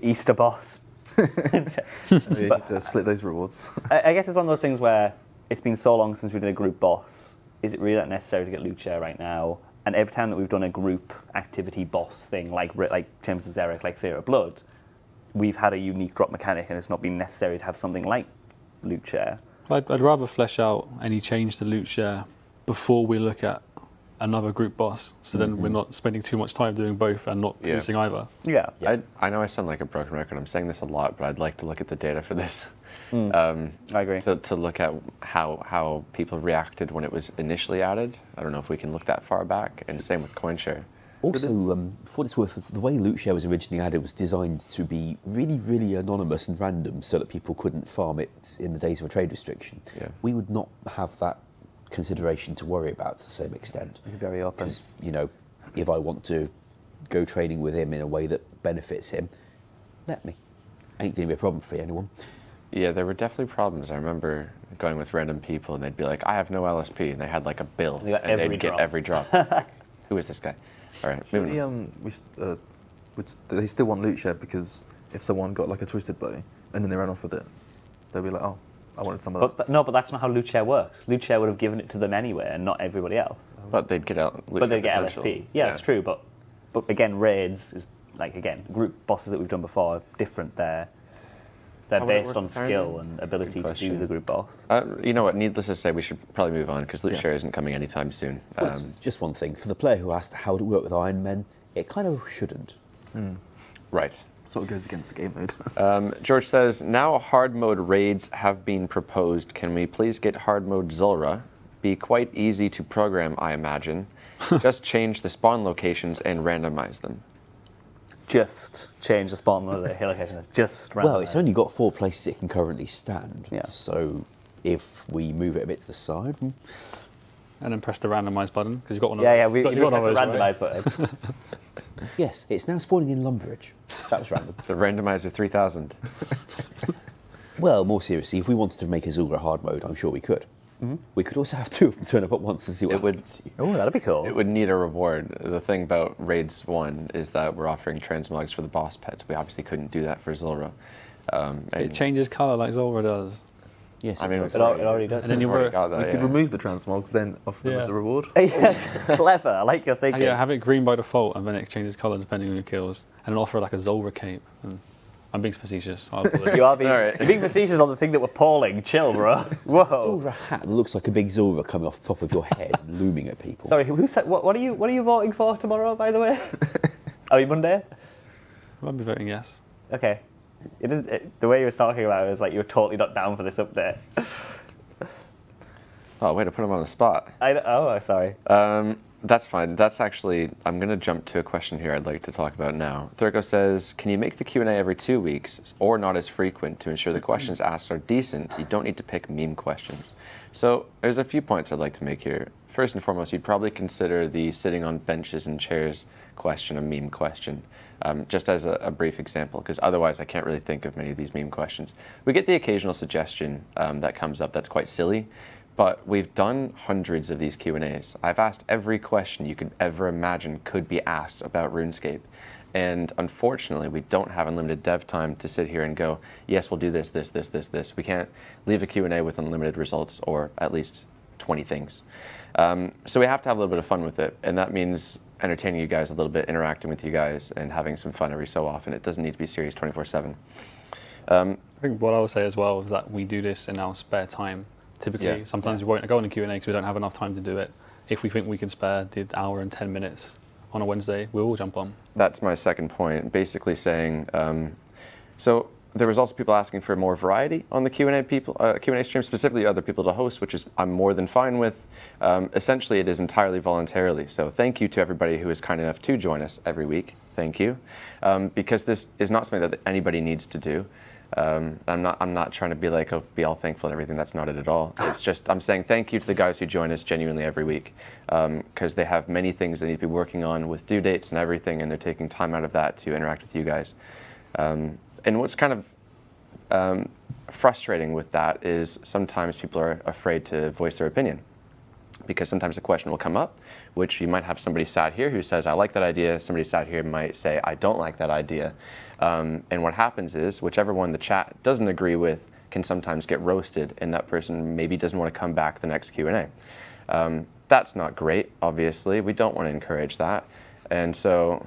Easter boss. We need to split those rewards. I guess it's one of those things where it's been so long since we did a group boss. Is it really that necessary to get loot share right now? And every time that we've done a group activity boss thing, like James and Zarek, like Fear of Blood, we've had a unique drop mechanic, and it's not been necessary to have something like loot share. I'd rather flesh out any change to loot share before we look at another group boss, so then we're not spending too much time doing both and not Yeah. producing either. Yeah. I know I sound like a broken record. I'm saying this a lot, but I'd like to look at the data for this. I agree. To look at how people reacted when it was initially added. I don't know if we can look that far back, and same with CoinShare. Also, for what it's worth, the way loot share was originally added was designed to be really, really anonymous and random so that people couldn't farm it in the days of a trade restriction. Yeah. We would not have that consideration to worry about to the same extent. Be very open. Because, you know, if I want to go trading with him in a way that benefits him, let me. Ain't going to be a problem for anyone. Yeah, there were definitely problems. I remember going with random people, and they'd be like, "I have no LSP," and they had like a bill, They got and every they'd drop. get every drop. Who is this guy? All right, moving on. We they still want loot share because if someone got like a twisted bow and then they ran off with it, they'll be like, oh, I wanted some of that. But no, but that's not how loot share works. Loot share would have given it to them anyway, and not everybody else. But they'd get out. But they'd get LSP. Yeah, that's true. But again, raids is like group bosses that we've done before are different. They're based on skill and ability to do the group boss. You know what? Needless to say, we should probably move on because loot share isn't coming anytime soon. Just one thing for the player who asked how to work with Iron Men, it kind of shouldn't. Right. Sort of goes against the game mode. George says, now hard mode raids have been proposed. Can we please get hard mode Zulrah? Be quite easy to program, I imagine. Just change the spawn locations and randomize them. Just change the spawn location. Just randomize. Well, it's only got 4 places it can currently stand. Yeah. So if we move it a bit to the side. And then press the randomise button, because you've got one of Yeah, those. we You've got press one the of those, randomize right? button. Yes, it's now spawning in Lumbridge. That was random. The randomizer 3000. Well, more seriously, if we wanted to make a Zulrah hard mode, I'm sure we could. We could also have 2 of them turn up at once and see what happens. Oh, that'd be cool. It would need a reward. The thing about Raids 1 is that we're offering transmogs for the boss pets. We obviously couldn't do that for Zulrah. It changes colour like Zulrah does. Yes, I mean, it already does. And then we've you already work- got that, We could remove the transmogs, then offer them as a reward. Clever. I like your thinking. Yeah, have it green by default, and then it changes colour depending on who kills, and then offer like a Zulrah cape. And I'm being facetious. I apologize. You are being, All right. you're being facetious on the thing that we're polling. Chill, bro. Whoa. Zulrah hat that looks like a big Zulrah coming off the top of your head and looming at people. Sorry, who said? What are you voting for tomorrow? By the way, are you Monday? I'll be voting yes. Okay. The way you were talking about it was like you were totally not down for this update. Oh, way to put him on the spot. Sorry. That's fine. That's actually, I'm going to jump to a question here I'd like to talk about now. Thurgo says, can you make the Q&A every 2 weeks or not as frequent to ensure the questions asked are decent? You don't need to pick meme questions. So there's a few points I'd like to make here. First and foremost, you'd probably consider the sitting on benches and chairs question a meme question, just as a brief example, because otherwise I can't really think of many of these meme questions. We get the occasional suggestion that comes up that's quite silly, but we've done hundreds of these Q&As. I've asked every question you could ever imagine could be asked about RuneScape. And unfortunately, we don't have unlimited dev time to sit here and go, yes, we'll do this, this, this, this, this. We can't leave a Q&A with unlimited results, or at least 20 things. So we have to have a little bit of fun with it. And that means entertaining you guys a little bit, interacting with you guys, and having some fun every so often. It doesn't need to be serious 24/7. I think what I would say as well is that we do this in our spare time. Typically, sometimes we won't go on a Q&A because we don't have enough time to do it. If we think we can spare the hour and 10 minutes on a Wednesday, we'll all jump on. That's my second point, basically saying, so there was also people asking for more variety on the Q&A stream, specifically other people to host, which is I'm more than fine with. Essentially, it is entirely voluntarily. So thank you to everybody who is kind enough to join us every week. Thank you. Because this is not something that anybody needs to do. I'm not trying to be like, oh, be all thankful and everything. That's not it at all. It's just, I'm saying thank you to the guys who join us genuinely every week, because they have many things they need to be working on with due dates and everything, and they're taking time out of that to interact with you guys. And what's kind of frustrating with that is sometimes people are afraid to voice their opinion, because sometimes a question will come up, which you might have somebody sat here who says, I like that idea. Somebody sat here might say, I don't like that idea. And what happens is, whichever one the chat doesn't agree with can sometimes get roasted, and that person maybe doesn't want to come back the next Q&A. That's not great, obviously. We don't want to encourage that. And so,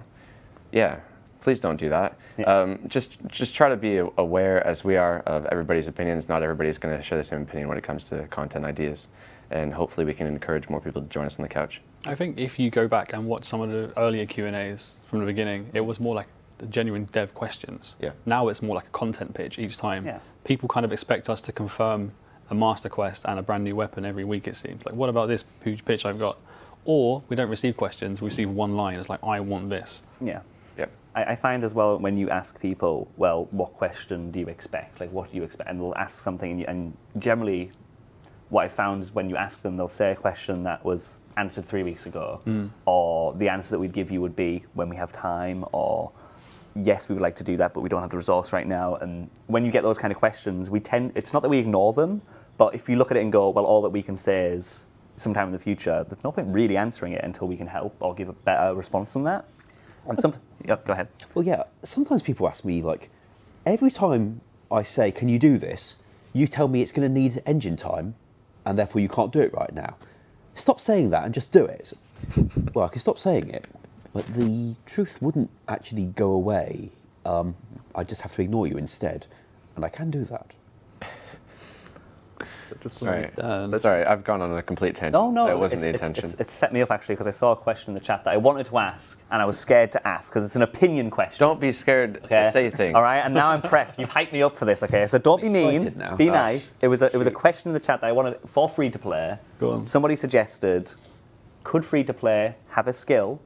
yeah, please don't do that. Yeah. Just try to be aware, as we are, of everybody's opinions. Not everybody's going to share the same opinion when it comes to content ideas. And hopefully we can encourage more people to join us on the couch. I think if you go back and watch some of the earlier Q&As from the beginning, it was more like the genuine dev questions. Yeah. Now it's more like a content pitch each time. Yeah. People kind of expect us to confirm a master quest and a brand new weapon every week, it seems. Like, what about this huge pitch I've got? Or we don't receive questions, we receive one line. It's like, I want this. Yeah. Yep. I find as well, when you ask people, well, what question do you expect? Like, what do you expect? And they'll ask something, and generally what I found is when you ask them, they'll say a question that was answered 3 weeks ago, or the answer that we'd give you would be when we have time, or yes, we would like to do that, but we don't have the resource right now. And when you get those kind of questions, it's not that we ignore them, but if you look at it and go, well, all that we can say is sometime in the future, there's no point really answering it until we can help or give a better response than that. And yep, go ahead. Well, yeah, sometimes people ask me, like, every time I say, can you do this? You tell me it's going to need engine time, and therefore you can't do it right now. Stop saying that and just do it. Well, I can stop saying it, but the truth wouldn't actually go away. I just have to ignore you instead, and I can do that. Sorry, I've gone on a complete tangent. No, that wasn't the intention. It's set me up actually because I saw a question in the chat that I wanted to ask and I was scared to ask because it's an opinion question. Don't be scared to say things. All right, and now I'm prepped. You've hyped me up for this, okay? So don't be mean. Now. Be nice. It was a question in the chat that I wanted for free to play. Go on. Somebody suggested, could free to play have a skill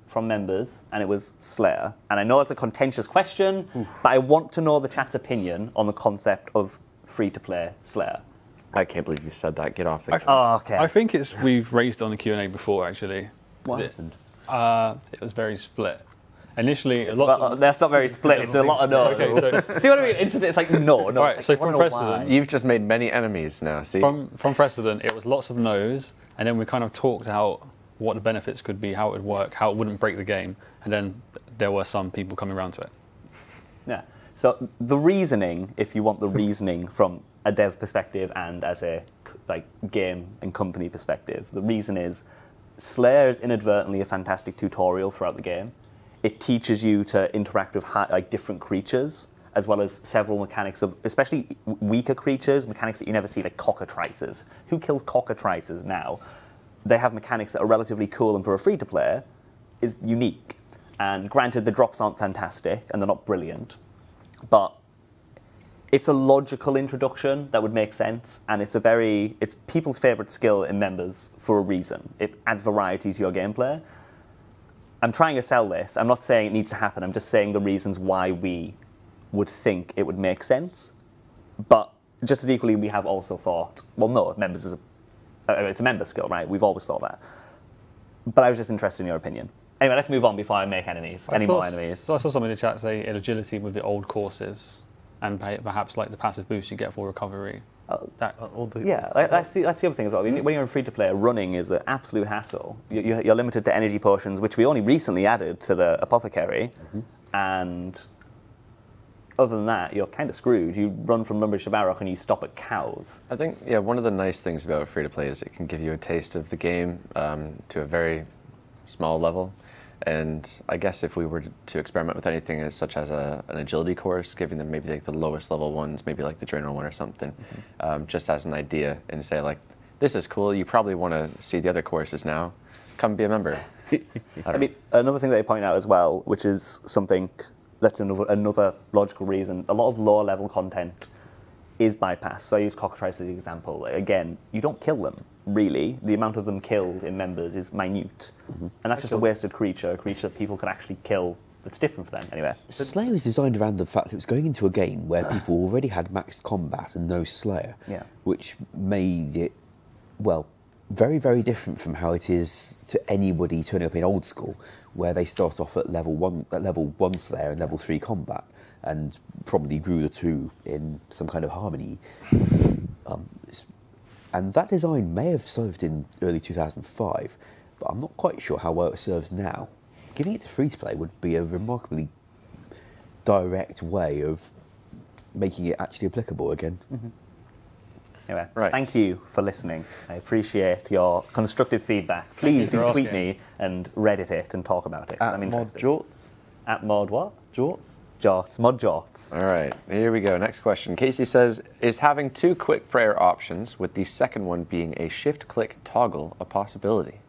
from members? And it was Slayer. And I know it's a contentious question, but I want to know the chat's opinion on the concept of free to play Slayer. I can't believe you said that. Get off the. Okay. I think we've raised it on the Q&A before, actually. What happened? It was very split. Initially, that's not very split. It's a lot of no's. Okay, so, See what I mean? It's like no. Right, It's so like, from precedent, You've just made many enemies now. See. from precedent, it was lots of no's, and then we kind of talked out what the benefits could be, how it would work, how it wouldn't break the game, and then there were some people coming around to it. Yeah. So the reasoning, if you want the reasoning from a dev perspective and as a game and company perspective, the reason is Slayer is inadvertently a fantastic tutorial throughout the game. It teaches you to interact with different creatures, as well as several mechanics of, especially weaker creatures, mechanics that you never see, like cockatrices. Who kills cockatrices now? They have mechanics that are relatively cool, and for a free-to-player, is unique. And granted, the drops aren't fantastic, and they're not brilliant, but it's a logical introduction that would make sense, and it's people's favorite skill in members for a reason. It adds variety to your gameplay. I'm trying to sell this. I'm not saying it needs to happen. I'm just saying the reasons why we would think it would make sense. But just as equally, we have also thought, well, no, members is it's a member skill, right? We've always thought that. But I was just interested in your opinion. Anyway, let's move on before I make more enemies. So I saw somebody in the chat say agility with the old courses, and perhaps like the passive boost you get for recovery. That's the other thing as well. When you're in free-to-play, running is an absolute hassle. You're limited to energy potions, which we only recently added to the apothecary, and other than that, you're kind of screwed. You run from Lumbridge to Barrock and you stop at cows. I think, yeah, one of the nice things about free-to-play is it can give you a taste of the game to a very small level. And I guess if we were to experiment with anything such as an agility course, giving them maybe like the lowest level ones, maybe like the general one or something, just as an idea, and say like, this is cool, you probably want to see the other courses now, come be a member. I mean, another thing that they point out as well, which is something that's another logical reason, a lot of lower level content is bypassed. So I use cockatrice as an example. Again, you don't kill them, really. The amount of them killed in members is minute. And that's just a wasted creature, a creature that people could actually kill that's different for them. Anyway. Slayer was designed around the fact that it was going into a game where people already had maxed combat and no Slayer, which made it, well, very, very different from how it is to anybody turning up in old school, where they start off at level one Slayer and level 3 combat, and probably grew the two in some kind of harmony. And that design may have served in early 2005, but I'm not quite sure how well it serves now. Giving it to free-to-play would be a remarkably direct way of making it actually applicable again. Anyway, thank you for listening. I appreciate your constructive feedback. Please do tweet me and Reddit it and talk about it. At Mod Jorts. At Mod what? Jorts. Jorts. Mod Jorts. All right, here we go. Next question. Casey says, is having 2 quick prayer options, with the second one being a shift-click toggle, a possibility?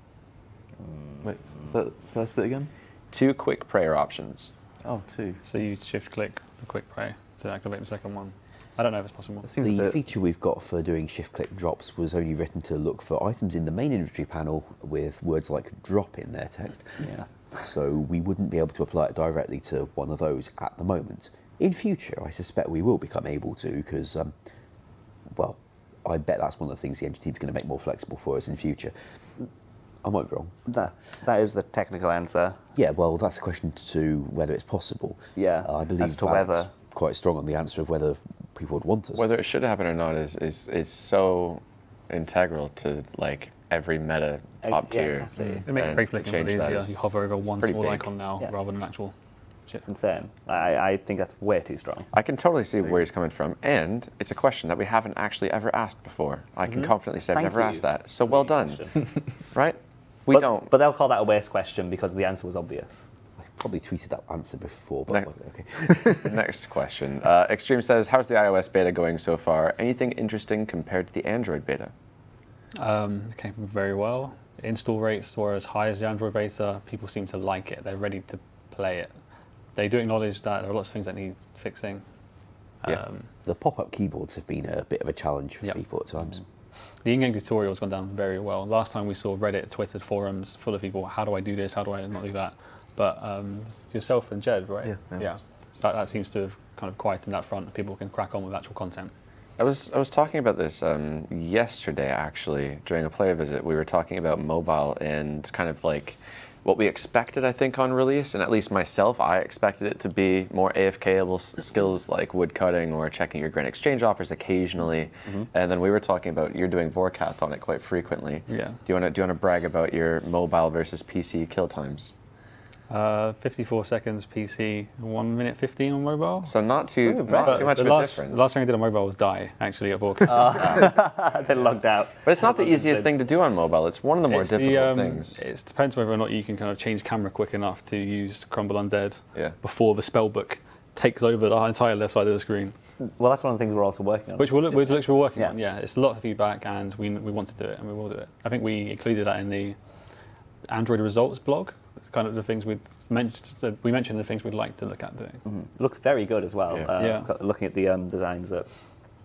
Wait, is that the first bit again? 2 quick prayer options. Oh, 2. So you shift-click the quick pray to activate the second one. I don't know if it's possible. The feature we've got for doing shift-click drops was only written to look for items in the main inventory panel with words like drop in their text. Yeah. So we wouldn't be able to apply it directly to one of those at the moment. In future, I suspect we will become able to, because, well, I bet that's one of the things the engine team is going to make more flexible for us in future. I might be wrong. That is the technical answer. Yeah, well, that's a question to whether it's possible. Yeah, I believe as to whether quite strong on the answer of whether people would want us. Whether it should happen or not is so integral to like every meta top yeah, tier. exactly. It makes And trade to clicking change easier. that You is- hover over it's one pretty small big. icon now Yeah. rather than actual shit. It's insane. I think that's way too strong. I can totally see where he's coming from, and it's a question that we haven't actually ever asked before. I can confidently say I've Thank never you. asked that. So well done, Question. right? We but, don't. But they'll call that a waste question because the answer was obvious. I've probably tweeted that answer before, Ne- but okay. Next question. Extreme says, how's the iOS beta going so far? Anything interesting compared to the Android beta? It came very well. Install rates were as high as the Android beta. People seem to like it. They're ready to play it. They do acknowledge that there are lots of things that need fixing. Yeah. The pop-up keyboards have been a bit of a challenge for Yep. people at times. The in-game tutorial has gone down very well. Last time we saw Reddit, Twitter, forums full of people, how do I do this, how do I not do that? But yourself and Jed, right? Yeah. So that seems to have kind of quietened that front. People can crack on with actual content. I was talking about this yesterday, actually, during a player visit. We were talking about mobile and kind of like what we expected, I think, on release, and at least myself, I expected it to be more AFK-able skills like woodcutting or checking your Grand Exchange offers occasionally. And then we were talking about you're doing Vorkath on it quite frequently. Yeah. Do you want to brag about your mobile versus PC kill times? 54 seconds PC, 1 minute 15 on mobile. So not too much But of the a last, difference. The last thing I did on mobile was die, actually, at Vorkath. They logged out. But it's not the easiest thing to do on mobile. It's one of the more It's difficult things. It depends whether or not you can kind of change camera quick enough to use Crumble Undead Yeah. before the spellbook takes over the entire left side of the screen. Well, that's one of the things we're also working on. Which we're working Yeah. on, yeah. It's a lot of feedback and we want to do it and we will do it. I think we included that in the Android results blog, kind of the things we mentioned. So we mentioned the things we'd like to look at doing. Looks very good as well. Yeah. Looking at the designs that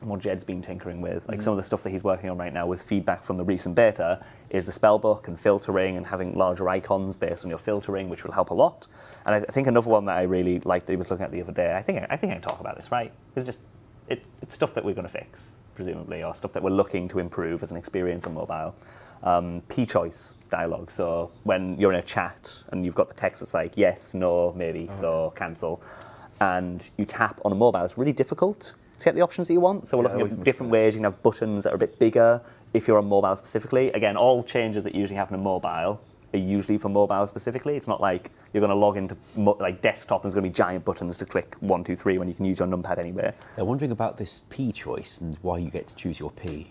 what Jed's been tinkering with, like some of the stuff that he's working on right now with feedback from the recent beta is the spellbook and filtering and having larger icons based on your filtering, which will help a lot. And I think another one that I really liked that he was looking at the other day, I think I can talk about this, right? It's just it's stuff that we're going to fix, presumably, or stuff that we're looking to improve as an experience on mobile. P-choice dialogue. So when you're in a chat and you've got the text that's like yes, no, maybe, cancel, and you tap on a mobile, it's really difficult to get the options that you want. So we're looking at different ways. You can have buttons that are a bit bigger if you're on mobile specifically. Again, all changes that usually happen in mobile are usually for mobile specifically. It's not like you're going to log into like desktop and there's going to be giant buttons to click 1, 2, 3 when you can use your numpad anywhere. They're wondering about this P choice and why you get to choose your P.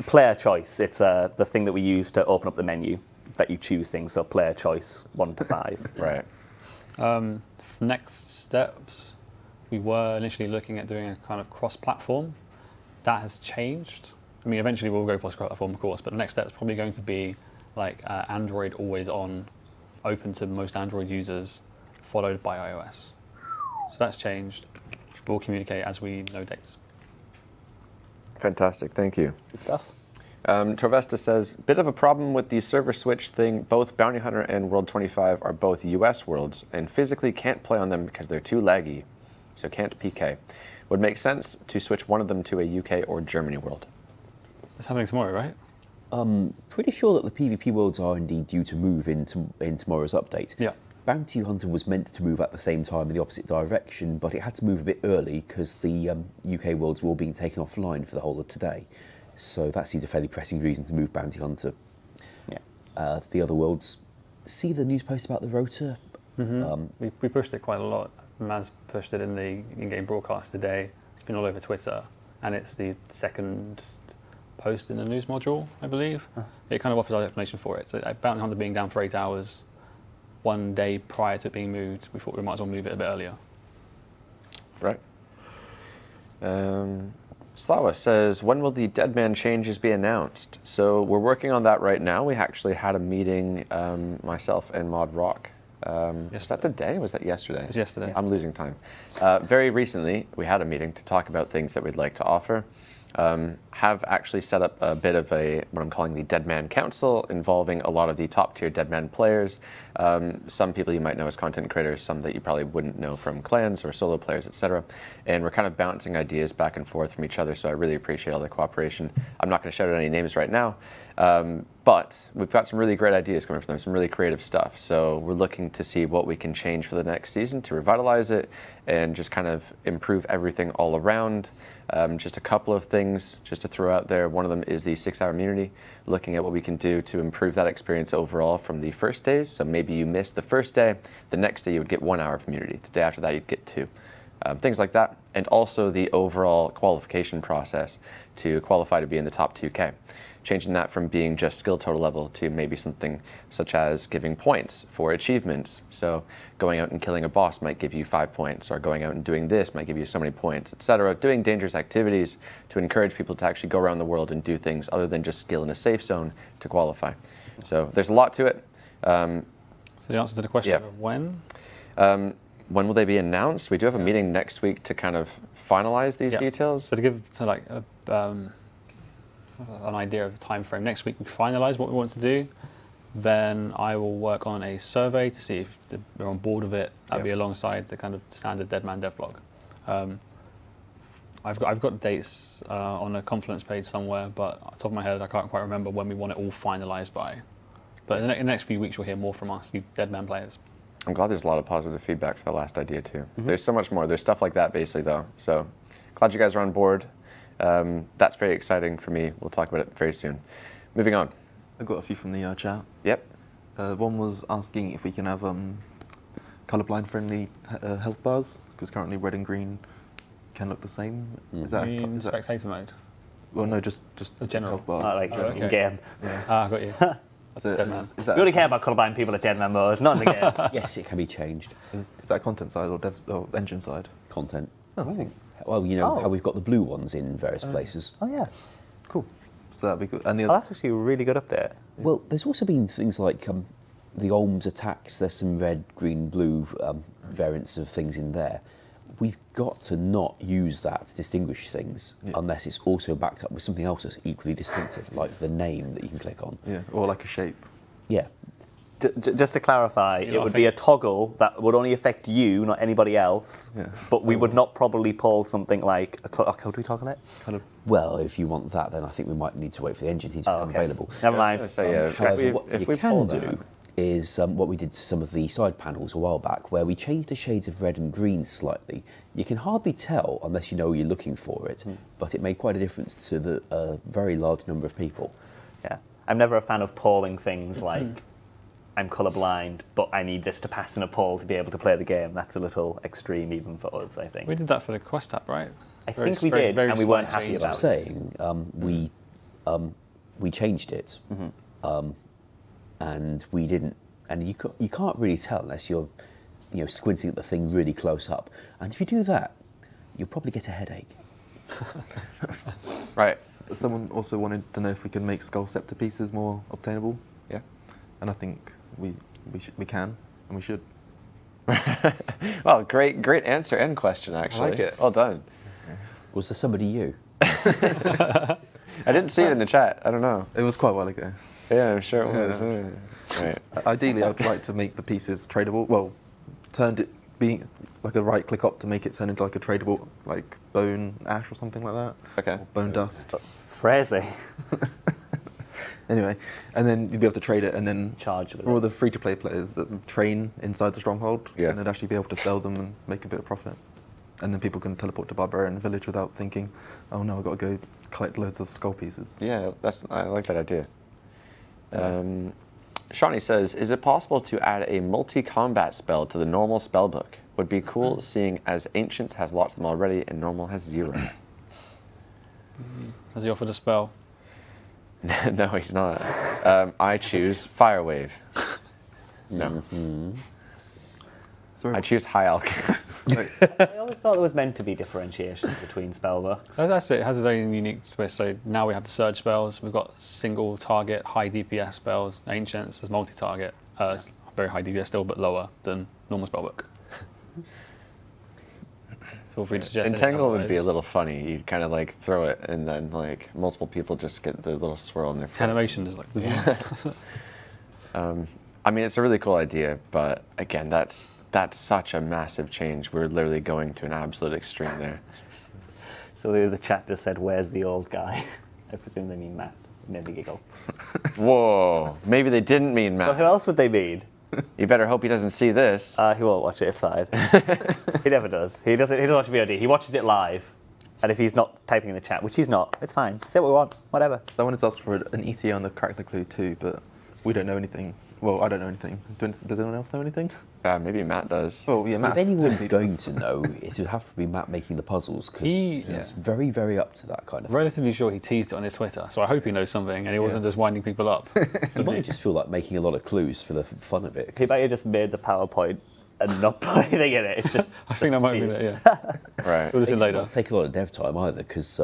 Player choice. It's the thing that we use to open up the menu that you choose things. So player choice 1 to 5. Right. Next steps, we were initially looking at doing a kind of cross-platform. That has changed. I mean, eventually we'll go cross-platform, of course, but the next step is probably going to be like Android always on, open to most Android users, followed by iOS. So that's changed. We'll communicate as we know dates. Fantastic. Thank you. Good stuff. Trovesta says, bit of a problem with the server switch thing. Both Bounty Hunter and World 25 are both US worlds and physically can't play on them because they're too laggy, so can't PK. Would make sense to switch one of them to a UK or Germany world. It's happening tomorrow, right? Pretty sure that the PvP worlds are indeed due to move in tomorrow's update. Yeah. Bounty Hunter was meant to move at the same time in the opposite direction, but it had to move a bit early because the UK worlds were all being taken offline for the whole of today. So that seems a fairly pressing reason to move Bounty Hunter. Yeah. The other worlds, see the news post about the rotor? We pushed it quite a lot. Maz pushed it in the in-game broadcast today. It's been all over Twitter, and it's the second post in the news module, I believe. It kind of offers our explanation for it. So Bounty Hunter being down for 8 hours, 1 day prior to it being moved, we thought we might as well move it a bit earlier. Right. Slawa says, when will the Deadman changes be announced? So we're working on that right now. We actually had a meeting, myself and Mod Rock. Was that today? Was that yesterday? It was yesterday. I'm losing time. Very recently, we had a meeting to talk about things that we'd like to offer. Have actually set up a bit of what I'm calling the Deadman Council, involving a lot of the top tier Deadman players. Some people you might know as content creators, some that you probably wouldn't know from clans or solo players, etc. And we're kind of bouncing ideas back and forth from each other, so I really appreciate all the cooperation. I'm not going to shout out any names right now, But we've got some really great ideas coming from them, some really creative stuff. So we're looking to see what we can change for the next season to revitalize it and just kind of improve everything all around. Just a couple of things just to throw out there. One of them is the 6-hour immunity, looking at what we can do to improve that experience overall from the first days. So maybe you missed the first day, the next day you would get 1 hour of immunity. The day after that you'd get 2. Things like that. And also the overall qualification process to qualify to be in the top 2K. Changing that from being just skill total level to maybe something such as giving points for achievements. So going out and killing a boss might give you 5 points, or going out and doing this might give you so many points, etc. Doing dangerous activities to encourage people to actually go around the world and do things other than just skill in a safe zone to qualify. So there's a lot to it. So the answer to the question of when? When will they be announced? We do have a meeting next week to kind of finalize these details. So to give like an idea of the time frame, next week we finalise what we want to do. Then I will work on a survey to see if they're on board with it. That'll be alongside the kind of standard Deadman devlog. I've got dates on a Confluence page somewhere, but off the top of my head I can't quite remember when we want it all finalised by. But in the next few weeks you'll hear more from us, you Deadman players. I'm glad there's a lot of positive feedback for the last idea too. There's so much more. There's stuff like that basically though. So glad you guys are on board. That's very exciting for me. We'll talk about it very soon. Moving on. I got a few from the chat. Yep. One was asking if we can have colorblind friendly health bars, because currently red and green can look the same. Is that in spectator mode? Well, no, just the general health bars. Like in game. Ah, got you. So is We only care about colourblind people at Deadman mode, not in the game. Yes, it can be changed. Is that content side or engine side? Content. Oh, I think. Well, you know how we've got the blue ones in various places. Oh yeah. Cool. So that'd be good. And Oh, that's actually a really good update. Well, there's also been things like the Olms attacks. There's some red, green, blue variants of things in there. We've got to not use that to distinguish things unless it's also backed up with something else that's equally distinctive, like the name that you can click on. Yeah, or like a shape. Yeah. Just to clarify, it would be a toggle that would only affect you, not anybody else. Yeah. But we would not probably pull something like how do we toggle it? Kind of. Well, if you want that, then I think we might need to wait for the engine to become available. Never mind. However, what if you we can pull do that. is what we did to some of the side panels a while back, where we changed the shades of red and green slightly. You can hardly tell unless you know you're looking for it, but it made quite a difference to the very large number of people. Yeah. I'm never a fan of polling things like I'm colourblind, but I need this to pass in a poll to be able to play the game. That's a little extreme even for us, I think. We did that for the Quest app, right? I think we did, and we weren't happy about it. I'm saying we changed it, and we didn't. And you can't really tell unless you're squinting at the thing really close up. And if you do that, you'll probably get a headache. Right. Someone also wanted to know if we could make skull scepter pieces more obtainable. Yeah. And I think we can and we should. Well, great answer and question actually. I like it. Well done. Was there somebody you? I didn't see it in the chat. I don't know. It was quite a while ago. Yeah, I'm sure it was. Right. Ideally, I'd like to make the pieces tradable. Well, being like a right click up to make it turn into like a tradable, like bone ash or something like that. Okay. Or bone dust. Phrasing. Anyway, and then you'd be able to trade it, and then Charge with for all it. the free-to-play players that train inside the stronghold, Yeah. and they'd actually be able to sell them and make a bit of profit. And then people can teleport to Barbarian Village without thinking, oh no, I've got to go collect loads of skull pieces. Yeah, I like that idea. Shawnee says, is it possible to add a multi-combat spell to the normal spellbook? Would be cool seeing as Ancients has lots of them already and normal has 0. Has he offered a spell? No, he's not. I choose Fire Wave. No. Sorry. I choose High Alch. I always thought there was meant to be differentiations between spellbooks. That's it. It has its own unique twist. So now we have the surge spells. We've got single target, high DPS spells. Ancients as multi-target. It's very high DPS still, but lower than normal spellbook. Feel free to suggest. Entangle would be a little funny. You'd kind of like throw it, and then like multiple people just get the little swirl in their face. Animation is like. Yeah. I mean, it's a really cool idea, but again, that's such a massive change. We're literally going to an absolute extreme there. So the chat just said, "Where's the old guy?" I presume they mean Matt. Made me giggle. Whoa. Maybe they didn't mean Well, who Matt. else would they mean? You better hope he doesn't see this. He won't watch it. It's fine. He never does. He doesn't watch VOD. He watches it live. And if he's not typing in the chat, which he's not, it's fine. Say what we want. Whatever. Someone has asked for an ETA on the character clue too, but we don't know anything. Well, I don't know anything. Does anyone else know anything? Maybe Matt does. Well, yeah, Matt. If anyone's going to know, it would have to be Matt making the puzzles, because he's very, very up to that kind of thing. Relatively sure he teased it on his Twitter, so I hope he knows something and he wasn't just winding people up. He might just feel like making a lot of clues for the fun of it. He might have just made the PowerPoint and not put anything in it. It's just. I think that might be cheese. it, yeah. Right. We'll listen It later. won't take a lot of dev time either, because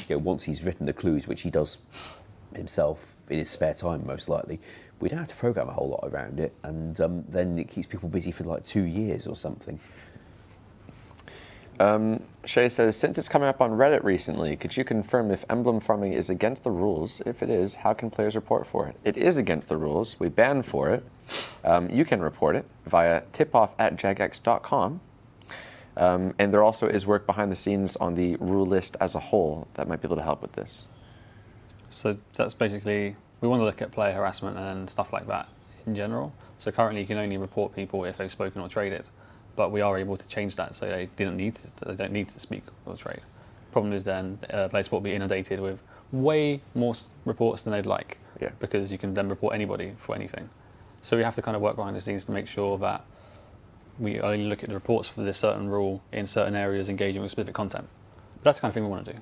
once he's written the clues, which he does himself in his spare time most likely, we don't have to program a whole lot around it, and then it keeps people busy for like 2 years or something. Shay says, since it's coming up on Reddit recently, could you confirm if emblem farming is against the rules? If it is, how can players report for it? It is against the rules. We ban for it. You can report it via tipoff@jagex.com. And there also is work behind the scenes on the rule list as a whole that might be able to help with this. So that's basically, we want to look at player harassment and stuff like that in general. So currently you can only report people if they've spoken or traded, but we are able to change that so they don't need to speak or trade. Problem is then players will be inundated with way more reports than they'd like, because you can then report anybody for anything. So we have to kind of work behind the scenes to make sure that we only look at the reports for this certain rule in certain areas engaging with specific content. But that's the kind of thing we want to do.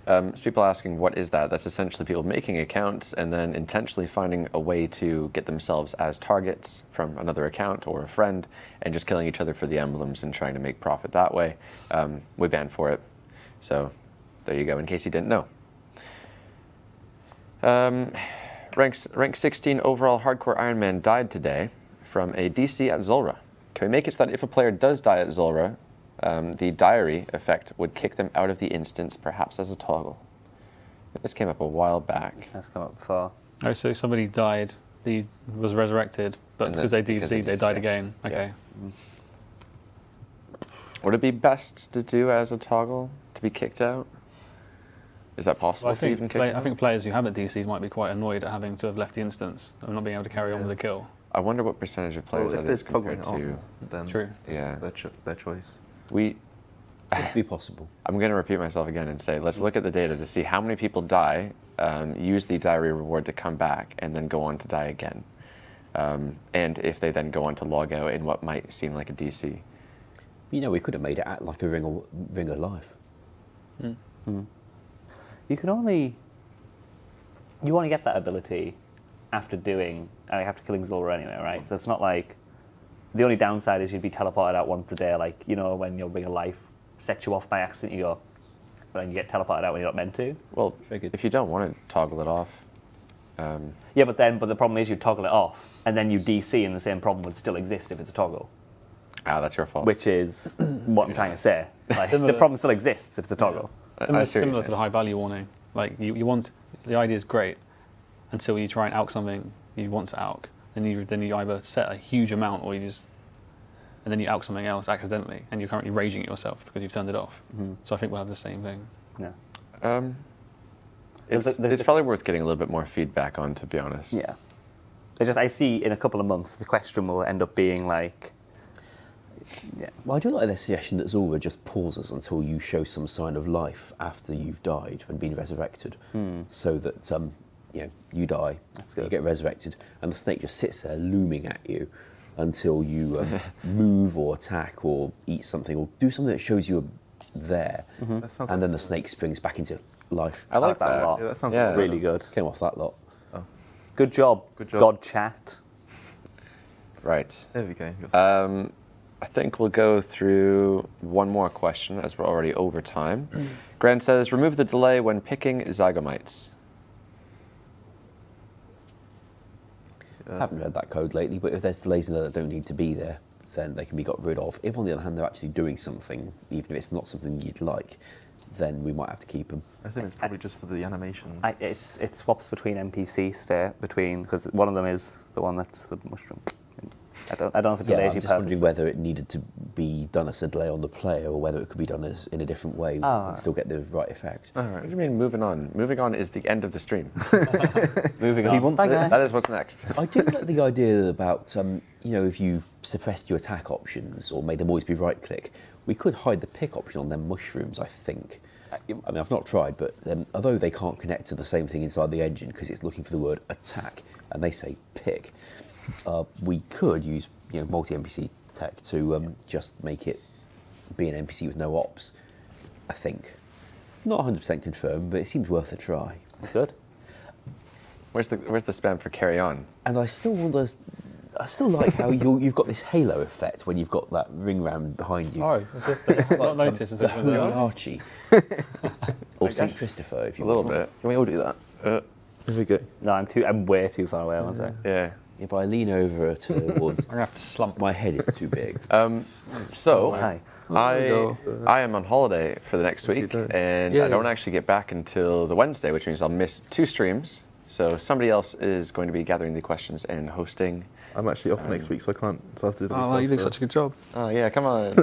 So people asking, what is that? That's essentially people making accounts and then intentionally finding a way to get themselves as targets from another account or a friend and just killing each other for the emblems and trying to make profit that way. We ban for it. So there you go, in case you didn't know. Rank 16 overall hardcore Iron Man died today from a DC at Zulrah. Can we make it so that if a player does die at Zulrah, the diary effect would kick them out of the instance, perhaps as a toggle? This came up a while back. This has come up before. Oh, so somebody died, he was resurrected, but And because then- they because DC'd, they died again. Yeah. Okay. Would it be best to do as a toggle to be kicked out? Is that possible Well, to even kick them I out? think players who haven't DC'd might be quite annoyed at having to have left the instance and not being able to carry on with the kill. I wonder what percentage of players Well, if that they're is compared toggling it to... on, then True. Yeah. it's their choice. It'd be possible. I'm going to repeat myself again and say, let's look at the data to see how many people die, use the diary reward to come back, and then go on to die again. And if they then go on to log out in what might seem like a DC. We could have made it act like a ring of life. You can only. You want to get that ability after doing. After killing Zulrah anyway, right? So it's not like. The only downside is you'd be teleported out once a day, like, when your ring of life sets you off by accident, you go. But then you get teleported out when you're not meant to. Well, if you don't want to toggle it off. Yeah, but the problem is you toggle it off, and then you DC, and the same problem would still exist if it's a toggle. That's your fault. Which is what I'm trying to say. Like, the Similar- problem still exists if it's a toggle. I see what you're Similar to saying. the high value warning. Like you want, the idea is great until you try and alch something you want to alch. Then you either set a huge amount or and then you alch something else accidentally, and you're currently raging at yourself because you've turned it off. So I think we'll have the same thing. Yeah. It's probably worth getting a little bit more feedback on, to be honest. Yeah. I see in a couple of months the question will end up being like. Yeah. Well, I do like their suggestion that Zulrah just pauses until you show some sign of life after you've died and been resurrected, so that you die, you get resurrected, and the snake just sits there looming at you until you move or attack or eat something or do something that shows you there, and then the snake springs back into life. I like that a lot. Yeah, that sounds Really good. Came off that lot. Good job. Good job. God chat. Right. There we go. I think we'll go through one more question as we're already over time. Grant says, remove the delay when picking zygomites. I haven't read that code lately, but if there's delays in there that don't need to be there, then they can be got rid of. If, on the other hand, they're actually doing something, even if it's not something you'd like, then we might have to keep them. I think it's probably just for the animation. It swaps between NPC state because one of them is the one that's the mushroom. I don't know if it Yeah, delays I'm you just wondering purposely. whether it needed to be done as a delay on the player or whether it could be done as in a different way and still get the right effect. All What right. do you mean moving on? Moving on is the end of the stream. Moving He on. wants it. That is what's next. I do like the idea about, if you've suppressed your attack options or made them always be right-click, we could hide the pick option on them mushrooms, I think. I mean, I've not tried, but although they can't connect to the same thing inside the engine because it's looking for the word attack and they say pick, we could use multi-NPC tech to just make it be an NPC with no ops, I think. Not 100% confirmed, but it seems worth a try. That's good. Where's the spam for carry on? And I still like how you've got this halo effect when you've got that ring round behind you. Oh, it's just not noticed. Is it? The Holy Archie. Or St. Christopher, if you A little want. bit. Can we all do that? Here we go. No, I'm way too far away. One sec. Yeah. If I lean over towards, I'm gonna have to slump. my head is too big. So Hi. I am on holiday for the next week, and I don't actually get back until the Wednesday, which means I'll miss 2 streams. So somebody else is going to be gathering the questions and hosting. I'm actually off next week, so I can't. So I have to do the Oh, week you did after. such a good job. Oh yeah, come on.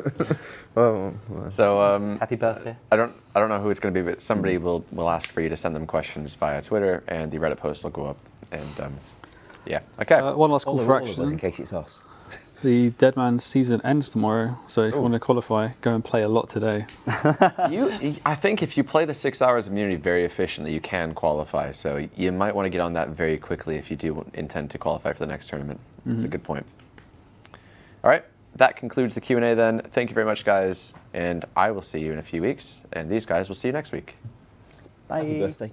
Well, So Happy birthday. I don't know who it's going to be, but somebody will ask for you to send them questions via Twitter, and the Reddit post will go up. And yeah, okay. One last call for All of us, in action. case it's us. The Dead Man's season ends tomorrow, so if you want to qualify, go and play a lot today. I think if you play the 6 hours of Immunity very efficiently, you can qualify. So you might want to get on that very quickly if you do intend to qualify for the next tournament. That's a good point. All right, that concludes the Q&A then. Thank you very much, guys, and I will see you in a few weeks, and these guys will see you next week. Bye. Happy birthday.